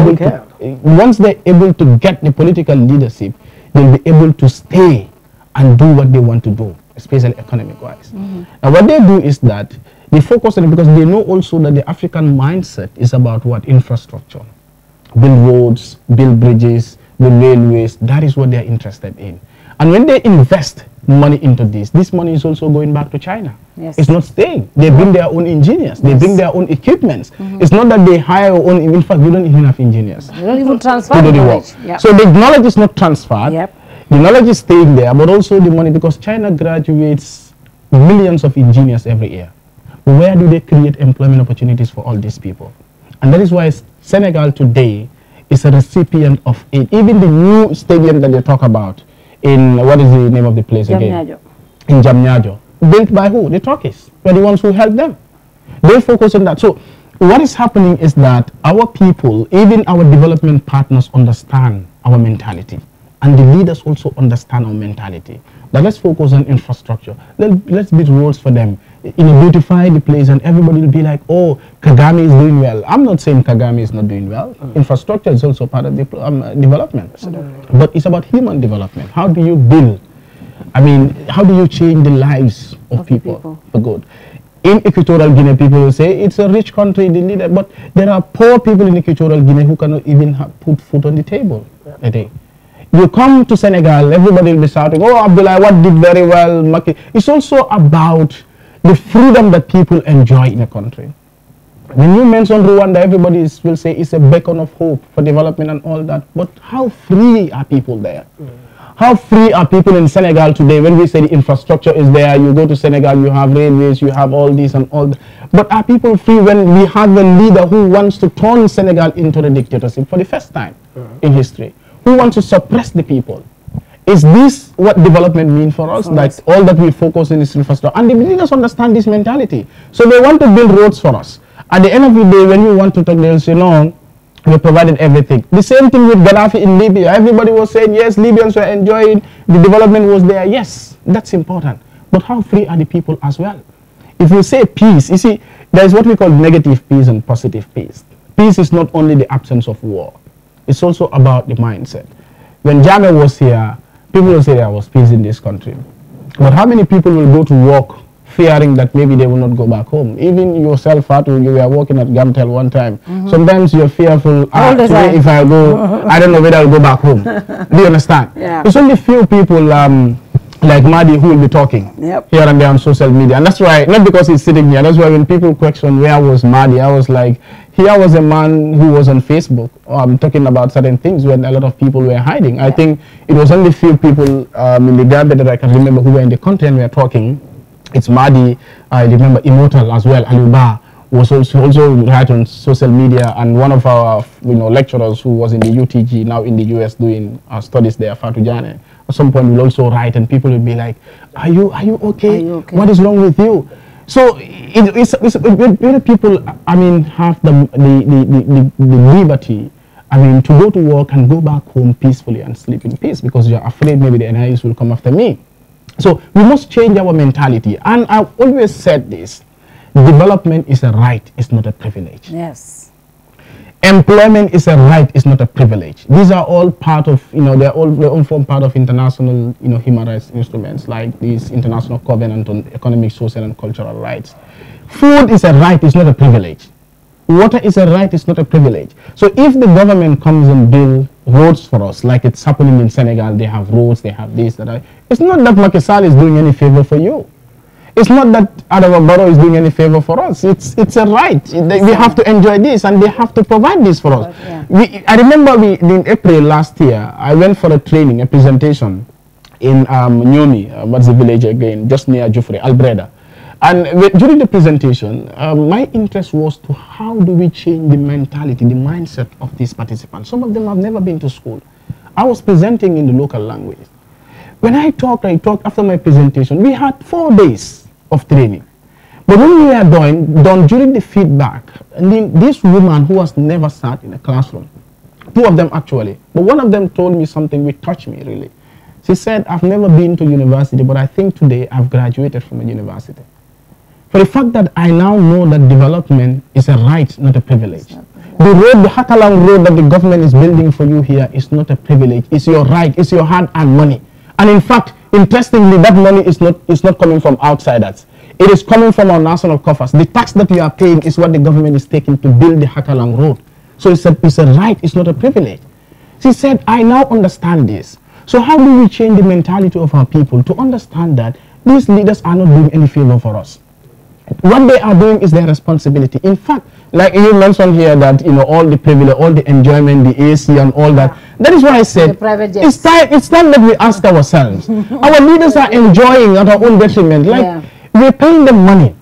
able to get the political leadership, they'll be able to stay and do what they want to do, especially economic-wise. Now, what they do is that they focus on it because they know also that the African mindset is about what? Infrastructure. Build roads, build bridges, with railways. That is what they're interested in. And when they invest money into this money is also going back to China. Yes. It's not staying. They bring their own engineers. They bring their own equipments. It's not that they hire own. In fact, we don't even have engineers. They don't even transfer to do the work. Yep. So the knowledge is not transferred. Yep. The knowledge is staying there, but also the money, because China graduates millions of engineers every year. But where do they create employment opportunities for all these people? And that is why Senegal today is a recipient of aid. Even the new stadium that they talk about in, what is the name of the place again? In Diamniadio. Built by who? The Turkish. We're the ones who helped them. They focus on that. So what is happening is that our people, even our development partners, understand our mentality. And the leaders also understand our mentality. Now let's focus on infrastructure. Let's build roads for them. Beautify the place, and everybody will be like, oh, Kagame is doing well. I'm not saying Kagame is not doing well. Infrastructure is also part of the development. But it's about human development. How do you build? I mean, how do you change the lives of people for good? In Equatorial Guinea, people will say it's a rich country, they need it, but there are poor people in Equatorial Guinea who cannot even put food on the table a day. You come to Senegal, everybody will be shouting, oh, Abdullah, what did very well. Maki. It's also about the freedom that people enjoy in a country. When you mention Rwanda, everybody will say it's a beacon of hope for development and all that. But how free are people there? How free are people in Senegal today? When we say the infrastructure is there, you go to Senegal, you have railways, you have all this and all that. But are people free when we have a leader who wants to turn Senegal into a dictatorship for the first time in history? Who wants to suppress the people? Is this what development means for us? Like all that we focus in is infrastructure. And the leaders understand this mentality. So they want to build roads for us. At the end of the day, when you want to talk, they'll say, no, we provided everything. The same thing with Gaddafi in Libya. Everybody was saying, yes, Libyans were enjoying, the development was there. Yes, that's important. But how free are the people as well? If you say peace, you see, there is what we call negative peace and positive peace. Peace is not only the absence of war. It's also about the mindset. When Jammeh was here, people will say there was peace in this country. But how many people will go to work fearing that maybe they will not go back home? Even yourself, Fatou, you were working at Gamtel one time. Sometimes you're fearful, today if I go, I don't know whether I'll go back home. Do you understand? Yeah. There's only few people like Mahdi who will be talking here and there on social media. And that's why, not because he's sitting here, that's why when people question where was Mahdi, I was like, here was a man who was on Facebook talking about certain things when a lot of people were hiding. I think it was only few people in the Gambia that I can remember who were in the country and were talking. It's Mahdi, I remember Immortal as well, Alook was also right on social media, and one of our lecturers who was in the UTG, now in the US doing studies there, Fatou Jane, at some point will also write, and people will be like, are you okay? Are you okay? What is wrong with you? So when people, I mean, have the liberty, I mean, to go to work and go back home peacefully and sleep in peace, because you're afraid maybe the NIS will come after me. So we must change our mentality. And I've always said this, development is a right, it's not a privilege. Yes. Employment is a right, it's not a privilege. These are all part of, they all form part of international, human rights instruments, like these international covenant on economic, social, and cultural rights. Food is a right, it's not a privilege. Water is a right, it's not a privilege. So if the government comes and builds roads for us, like it's happening in Senegal, they have roads, they have this, that. It's not that Macky Sall is doing any favor for you. It's not that Adama Barrow is doing any favor for us. It's a right. We have to enjoy this, and they have to provide this for us. I remember in April last year, I went for a training, a presentation in Nyomi, what's the village again, just near Jufre, Albreda. And during the presentation, my interest was to how do we change the mentality, the mindset of these participants. Some of them have never been to school. I was presenting in the local language. When I talked after my presentation. We had 4 days of training. But when we were done during the feedback, and then this woman who has never sat in a classroom, 2 of them actually, but one of them told me something which touched me really. She said, I've never been to university, but I think today I've graduated from a university. For the fact that I now know that development is a right, not a privilege. The road, the Hakalang road that the government is building for you here is not a privilege. It's your right, it's your hard-earned money. And in fact, interestingly, that money is not coming from outsiders. It is coming from our national coffers. The tax that we are paying is what the government is taking to build the Hakalang road. So it's a right, it's not a privilege. She said, I now understand this. So how do we change the mentality of our people to understand that these leaders are not doing any favor for us? What they are doing is their responsibility. In fact, like you mentioned here that, you know, all the privilege, all the enjoyment, the AC and all that. That is why I said, it's time that we ask ourselves. Our leaders are enjoying at our own detriment. Like, we're paying them money.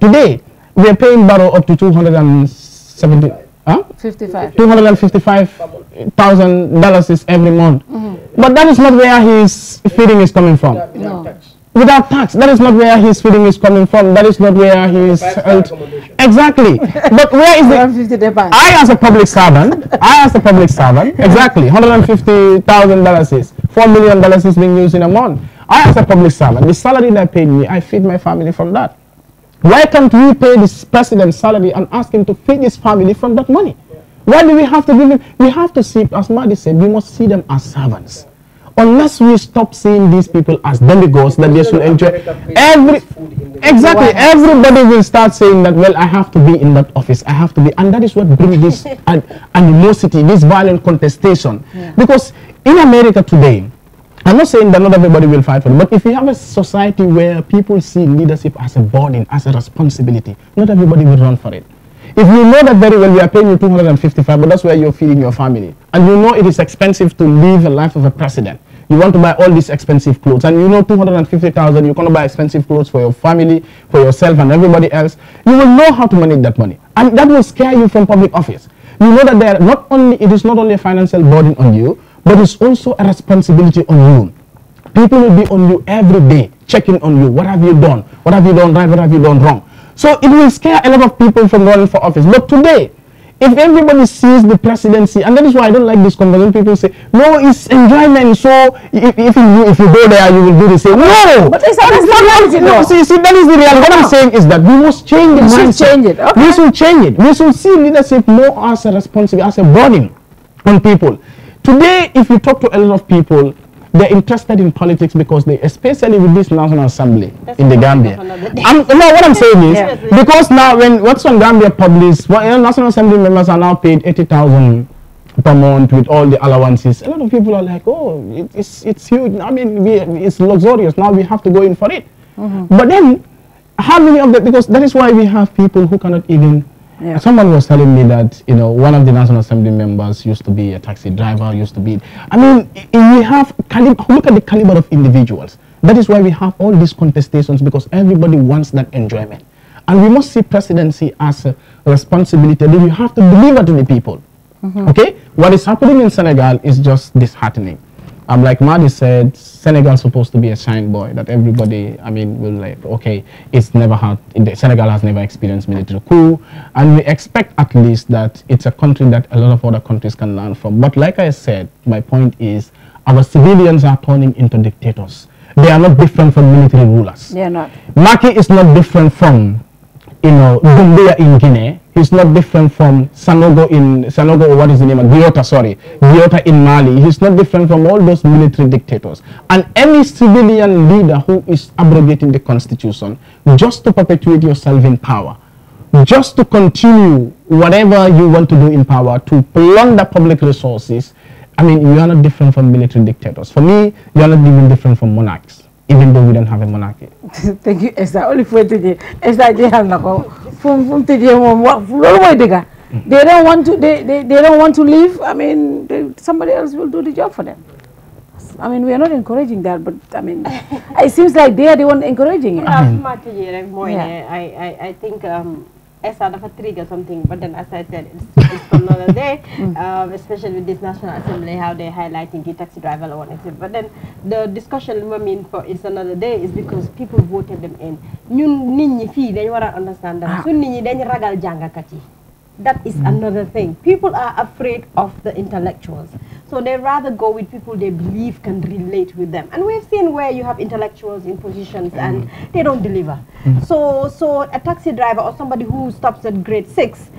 Today, we're paying Barrow up to $255,000 every month. But that is not where his feeding is coming from. Without tax, that is not where his feeding is coming from. That is not where his health. Exactly. But where is the? I as a public servant, exactly, $150,000 is $4 million is being used in a month. I as a public servant, the salary that paid me, I feed my family from that. Why can't we pay this president's salary and ask him to feed his family from that money? Why do we have to give him? We have to see, as Madi said, we must see them as servants. Unless we stop seeing these people as demigods that they should enjoy. Everybody will start saying that, well, I have to be in that office, I have to be, and that is what brings this animosity, this violent contestation. Because in America today, I'm not saying that not everybody will fight for it, but if you have a society where people see leadership as a burden, as a responsibility, not everybody will run for it. If you know that very well, we are paying you $255, but that's where you're feeding your family, and you know it is expensive to live a life of a president. You want to buy all these expensive clothes, and you know $250,000, you're going to buy expensive clothes for your family, for yourself, and everybody else. You will know how to manage that money, and that will scare you from public office. You know that it is not only a financial burden on you, but it's also a responsibility on you. People will be on you every day, checking on you. What have you done? What have you done right? What have you done wrong? So it will scare a lot of people from running for office. But today, if everybody sees the presidency, and that is why I don't like this conversation, people say, no, it's enjoyment, so if you go there, you will do the same. No! But that's not reality. No, see, that is the reality. What I'm saying is that we must change the mindset. We should change it. Okay. We should change it. We should see leadership more as a responsibility, as a burden on people. Today, if you talk to a lot of people, they're interested in politics because they, especially with this National Assembly in the Gambia. What I'm saying is, because now when what's on Gambia published, National Assembly members are now paid $80,000 per month with all the allowances. A lot of people are like, oh, it's huge. I mean, it's luxurious. Now we have to go in for it. But then, how many of them? Because that is why we have people who cannot even. Someone was telling me that, you know, one of the National Assembly members used to be a taxi driver, used to be, I mean, we have, look at the caliber of individuals. That is why we have all these contestations, because everybody wants that enjoyment. And we must see presidency as a responsibility that you have to deliver to the people. Okay? What is happening in Senegal is just disheartening. Like Madi said, Senegal is supposed to be a shine boy that everybody, I mean, will like, okay, Senegal has never experienced military coup, and we expect at least that it's a country that a lot of other countries can learn from. But like I said, my point is, our civilians are turning into dictators. They are not different from military rulers. They are not. Maki is not different from, you know, Dumbia in Guinea. He's not different from Sanogo, what is the name? Giota in Mali. He's not different from all those military dictators. And any civilian leader who is abrogating the constitution just to perpetuate yourself in power, just to continue whatever you want to do in power, to plunder public resources, I mean, you are not different from military dictators. For me, you are not even different from monarchs, even though we don't have a monarchy. Thank you, Esther. Only for today. Esther, they don't want to. They don't want to leave. I mean, somebody else will do the job for them. I mean, we are not encouraging that, but I mean, it seems like they are the one encouraging it. I think Esther dafa trigger something, but then as I said, it's another day, especially with this National Assembly, how they're highlighting the taxi driver or whatever. But then the discussion, I mean, for it's another day is because people voted them in. Ñun nit ñi fi dañ wara understand that sun nit ñi dañ ragal jangakat yi. That is another thing. People are afraid of the intellectuals. So they rather go with people they believe can relate with them. And we've seen where you have intellectuals in positions and they don't deliver. So a taxi driver or somebody who stops at grade 6,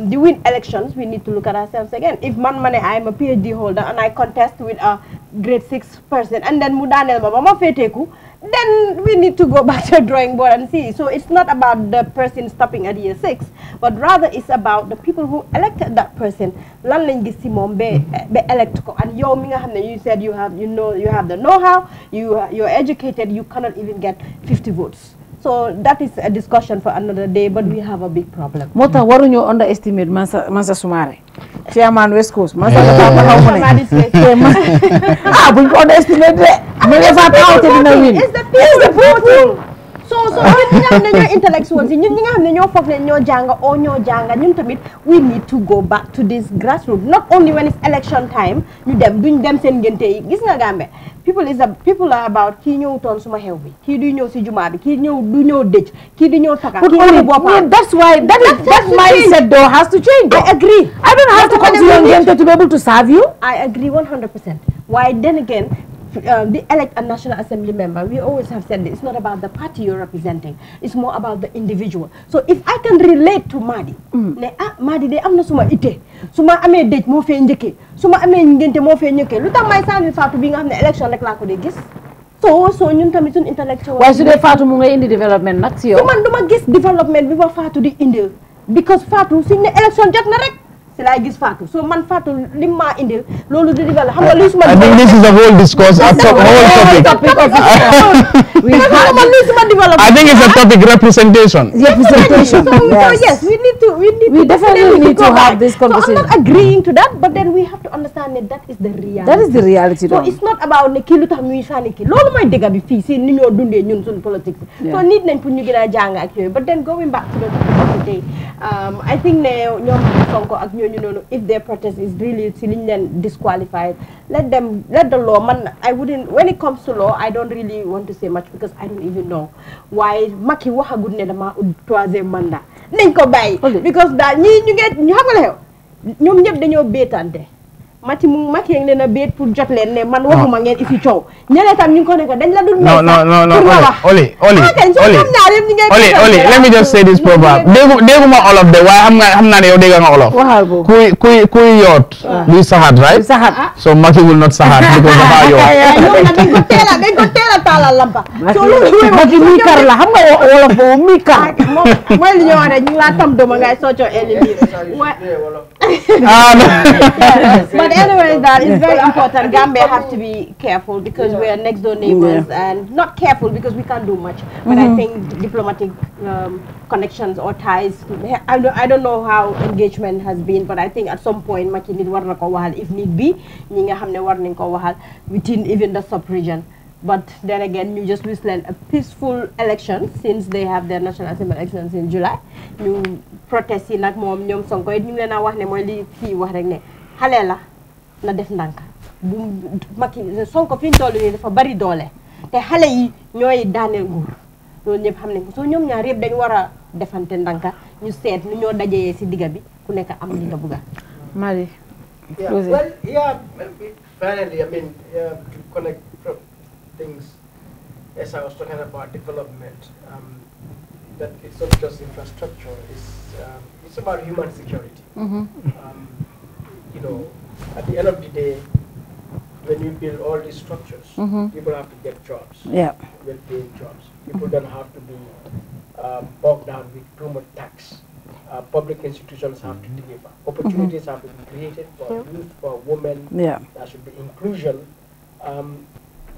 they win elections, we need to look at ourselves again. If I'm a PhD holder and I contest with a grade 6 person and then mudanel mama feteku, then we need to go back to the drawing board and see. So it's not about the person stopping at year 6, but rather it's about the people who elected that person. Lan lañ gis ci mom be elect ko, and yow mi nga xamne you said you have the know-how, you're educated, you cannot even get 50 votes. So that is a discussion for another day, but we have a big problem. Mota waruñu underestimate Mansa Sumare, Chairman West Coast. Mansa buñ ko underestimate de. It's the people. So ñun nga xam ne ñoo intellectuals yi ñun ñi nga xam ne ñoo foog ne ñoo jàng o ñoo jàng ñun tamit we need to go back to this grassroots, not only when it's election time ñu dem duñ dem seen ngénte yi. Gis nga Gambie people are about kii ñëw toon suma xew bi, kii du ñëw si jumaa bi, kii du ñëw dëj, kii du ñëw taka, kii ñëw boppam. That's why that mindset though has to change. I agree. I don't have to come to your ngénte to be able to serve you. I agree 100%. Why then again, the elect a National Assembly member, we always have said this, it's not about the party you're representing, it's more about the individual. So if I can relate to Madi, Madi de amna suma ite, suma ame dej mo fe njeke, suma ame ngente mo fe njeke, luta may sandil Fatou bi nga xamne election rek la ko de gis. So ñun tamit sun intellectual. Why su dé Fatou mu ngay indi development nak ci yow? So man duma gis development bi ba Fatou di indi, because Fatou suñ ne election jot na rek. I gis Fatou. So man Fatou limma indil lolu di digal xam nga li suma. I think this is a whole discourse, a whole topic. I think it's a topic representation. Representation. So yes, we definitely need to have this conversation. So I'm not agreeing to that, but then we have to understand that is the reality. That is the reality. So it's not about ne ki lutax muy sani ki. Lolu moy dega bi fi ci ni ñoo dundé ñun sun politics. So nit nañ pour ñu gëna jang ak yoy. But then going back to the topic of the day, I think ne ñom Sonko ak if their protest is really disqualified, let the law. Man, I wouldn't. When it comes to law, I don't really want to say much because I don't even know why Maki wahagut ne dama troisième mandat. Nañ ko bay because that ñi ñu get ñu xamale yow ñom ñep dañoo bétante. Mati ngi leen a béet pour jot leen ne man waxuma ngeen ifi coow ñeneen tam ñu ko ne ko dañ la dul no Oli let me just say this proverb dégguma olof de waaye xam naa ne yow dégg nga olof kuy yoot luy saxaat right so Macky will not saxaat because dafa yoot dañ ko teel a taalal lampa so Macky mi kar la xam nga wolof boobu mi kar mooy li ñu wax rek ñu laa tam doma ngay soccoo elimi But anyway, that is very important. Gambia have to be careful because we are next door neighbors and not careful because we can't do much. But I think diplomatic connections or ties, I don't know how engagement has been, but I think at some point, Maki nit war na ko waxal if need be, ñi nga xamne war nañ ko waxal within even the sub-region. But then again, you just withstand a peaceful election since they have their National Assembly elections in July. You protest nak mom ñom Sonko ñu leena wax ne moy li fi wax rek ne xalé la na def ndank bu Macky Sonko fiñ tollu ni dafa bari doole te xalé yi ñoy daanel nguur loolu ñepp xam nañ ko so ñom ñaar yeb dañ wara defante ndanka ñu seet ñu ñoo dajé ci diga bi ku nekk am li nga bëgg Mari finally I mean to connect things as I was talking about development that it's not just infrastructure, it's about human security. You know, at the end of the day, when you build all these structures, people have to get jobs, well-paying jobs. People don't have to be bogged down with too much tax. Public institutions have to deliver. Opportunities have to be created for youth, for women. There should be inclusion.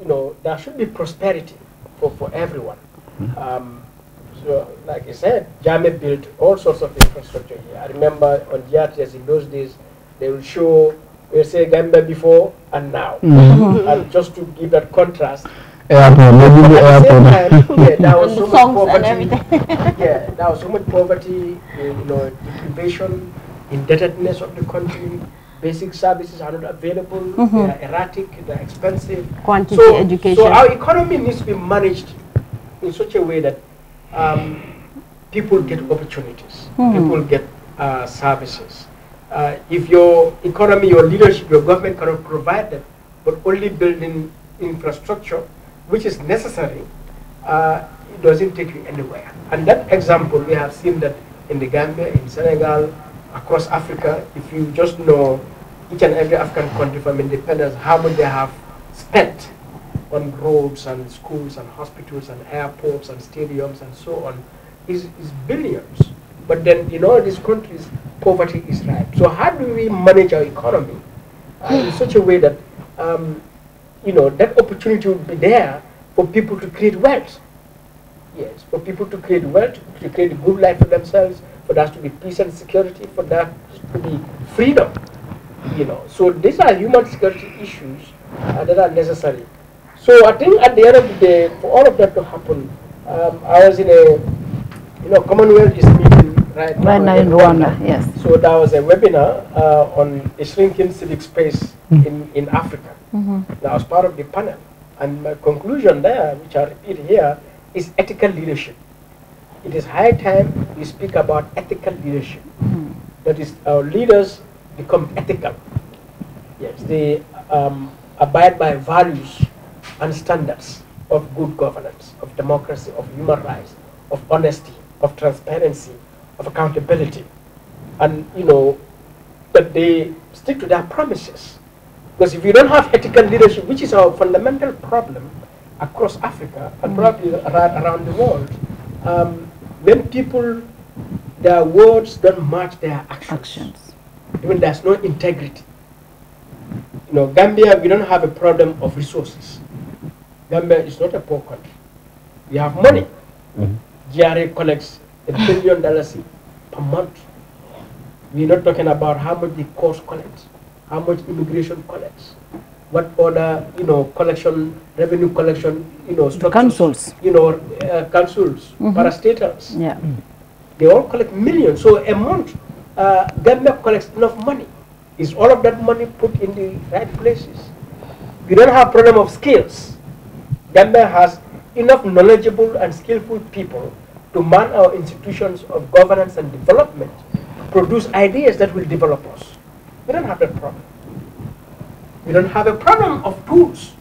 You know, there should be prosperity for everyone. So, like I said, Jame built all sorts of infrastructure here. I remember on GRTS in those days, they will show, we'll say Gambia before and now. And just to give that contrast, there was so much poverty. There was so much poverty, you know, deprivation, indebtedness of the country. Basic services are not available. They are erratic. They are expensive. Quantity education. So our economy needs to be managed in such a way that people get opportunities, people get services. If your economy, your leadership, your government cannot provide that, but only building infrastructure, which is necessary, it doesn't take you anywhere. And that example, we have seen that in the Gambia, in Senegal, across Africa. If you just know each and every African country from independence, how much they have spent on roads and schools and hospitals and airports and stadiums and so on is billions. But then in all these countries, poverty is ripe. So how do we manage our economy in such a way that that opportunity would be there for people to create wealth? Yes, for people to create wealth, to create a good life for themselves, for that to be peace and security, for that to be freedom. So these are human security issues that are necessary. So I think at the end of the day, for all of that to happen, I was in a Commonwealth is meeting right now in Rwanda. Yes. So there was a webinar on a shrinking civic space in Africa. That was part of the panel. And my conclusion there, which I repeat here, is ethical leadership. It is high time we speak about ethical leadership. That is, our leaders become ethical. Yes, they abide by values and standards of good governance, of democracy, of human rights, of honesty, of transparency, of accountability, and that they stick to their promises. Because if you don't have ethical leadership, which is our fundamental problem across Africa and probably around the world, when people, their words don't match their actions. Even there's no integrity. Gambia, we don't have a problem of resources. Gambia is not a poor country. We have money. GRA collects $1 billion per month. We're not talking about how much the courts collect, how much immigration collects, what other, revenue collection, structures, councils, councils, parastatals. Yeah. They all collect millions. So a month, Gambia collects enough money. Is all of that money put in the right places? We don't have problem of skills. Gambia has enough knowledgeable and skillful people to man our institutions of governance and development, produce ideas that will develop us. We don't have that problem. We don't have a problem of tools.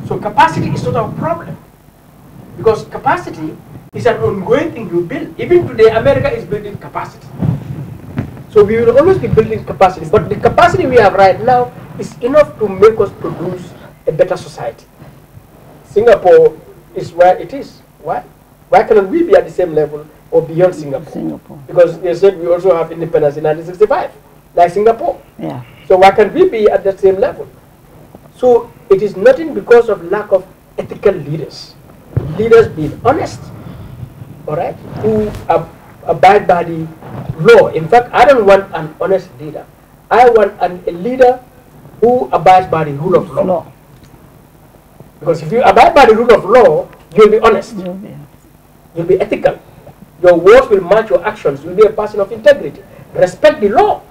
So capacity is not our problem. Because capacity is an ongoing thing you build. Even today, America is building capacity. So we will always be building capacity. But the capacity we have right now is enough to make us produce a better society. Singapore is where it is. Why? Why cannot we be at the same level or beyond Singapore? Because they said we also have independence in 1965, like Singapore. Yeah. So why can't we be at the same level? So it is nothing because of lack of ethical leaders. Leaders being honest, all right, who abide by the law. In fact, I don't want an honest leader. I want a leader who abides by the rule of law. Because if you abide by the rule of law, you'll be honest. You'll be ethical. Your words will match your actions. You'll be a person of integrity. Respect the law.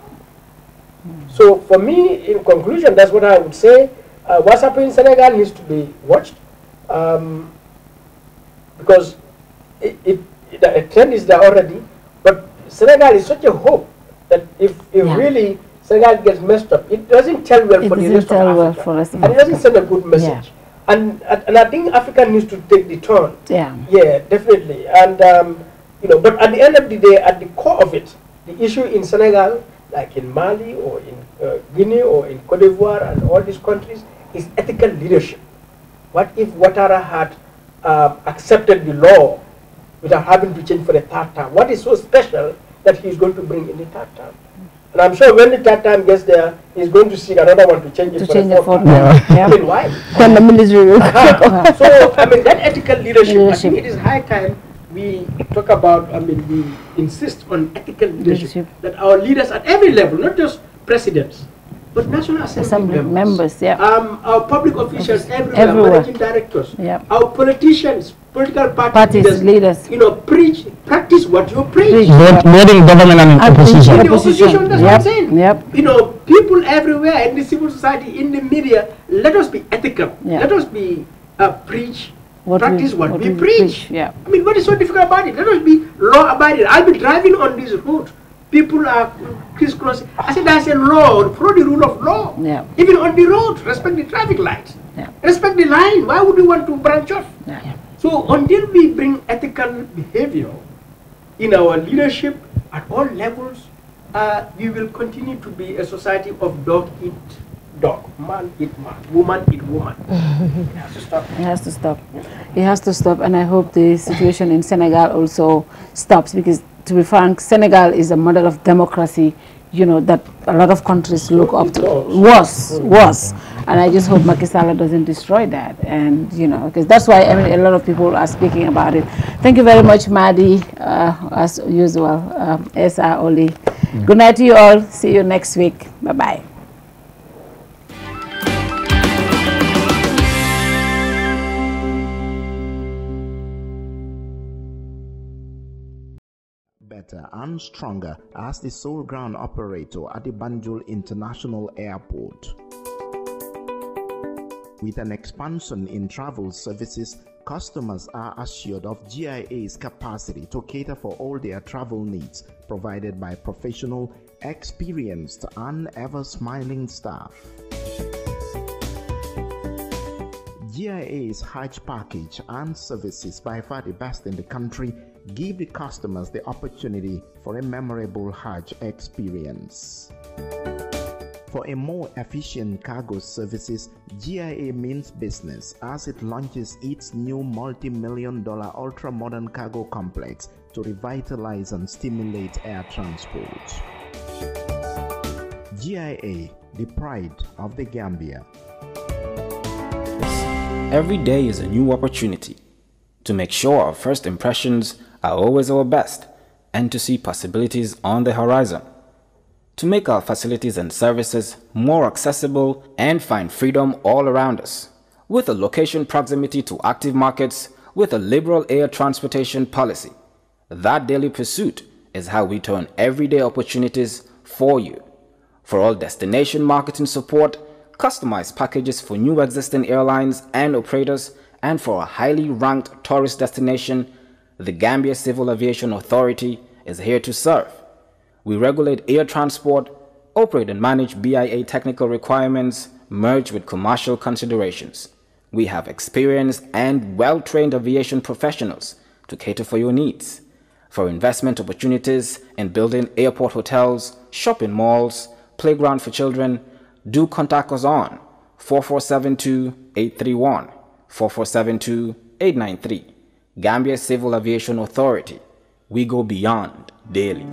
So for me, in conclusion, that's what I would say. What's happening in Senegal needs to be watched. Because the trend is there already. But Senegal is such a hope that if really Senegal gets messed up, it doesn't tell well for the rest of Africa. And it doesn't send a good message. And I think Africa needs to take the turn. Yeah, definitely. And but at the end of the day, at the core of it, the issue in Senegal, like in Mali or in Guinea or in Cote d'Ivoire and all these countries, is ethical leadership. What if Ouattara had accepted the law without having to change for the third time? What is so special that he's going to bring in the third time? And I'm sure when the third time gets there, he's going to seek another one to change it for the fourth time. I mean, why? Then the military will So, I mean, that ethical leadership, I think it is high time we talk about, we insist on ethical leadership. That our leaders at every level, not just presidents, but National Assembly members, our public officials everywhere, managing directors, our politicians, political party leaders, practice what you preach. Both in government and in opposition. In the opposition, that's what I'm saying. People everywhere in the civil society, in the media, let us be ethical. Let us be practice what we preach. I mean, what is so difficult about it? Let us be law-abiding. I'll be driving on this road. People are crisscrossing. I said, there's a law, follow the rule of law. Even on the road, respect the traffic lights. Respect the line. Why would you want to branch off? So until we bring ethical behavior in our leadership at all levels, we will continue to be a society of dog eat dog. Man eat man. Woman eat woman. It has to stop. It has to stop. It has to stop, and I hope the situation in Senegal also stops, because, to be frank, Senegal is a model of democracy, you know, that a lot of countries look up to. Was. And I just hope Macky Sall doesn't destroy that. And, you know, because that's why, I mean, a lot of people are speaking about it. Thank you very much, Madi, as usual. Esa, Oli. Good night to you all. See you next week. Bye-bye. Better and stronger as the sole ground operator at the Banjul International Airport. With an expansion in travel services, customers are assured of GIA's capacity to cater for all their travel needs, provided by professional, experienced, and ever-smiling staff. GIA's Hajj package and services, by far the best in the country, give the customers the opportunity for a memorable Hajj experience. For a more efficient cargo services, GIA means business as it launches its new multi-million-dollar ultra-modern cargo complex to revitalize and stimulate air transport. GIA, the pride of the Gambia. Every day is a new opportunity to make sure our first impressions are always our best and to see possibilities on the horizon. To make our facilities and services more accessible and find freedom all around us. With a location proximity to active markets, with a liberal air transportation policy. That daily pursuit is how we turn everyday opportunities for you. For all destination marketing support, customized packages for new existing airlines and operators, and for a highly ranked tourist destination, the Gambia Civil Aviation Authority is here to serve. We regulate air transport, operate and manage BIA technical requirements merged with commercial considerations. We have experienced and well-trained aviation professionals to cater for your needs. For investment opportunities in building airport hotels, shopping malls, playground for children, do contact us on 4472-831, 4472-893. Gambia Civil Aviation Authority. We go beyond daily.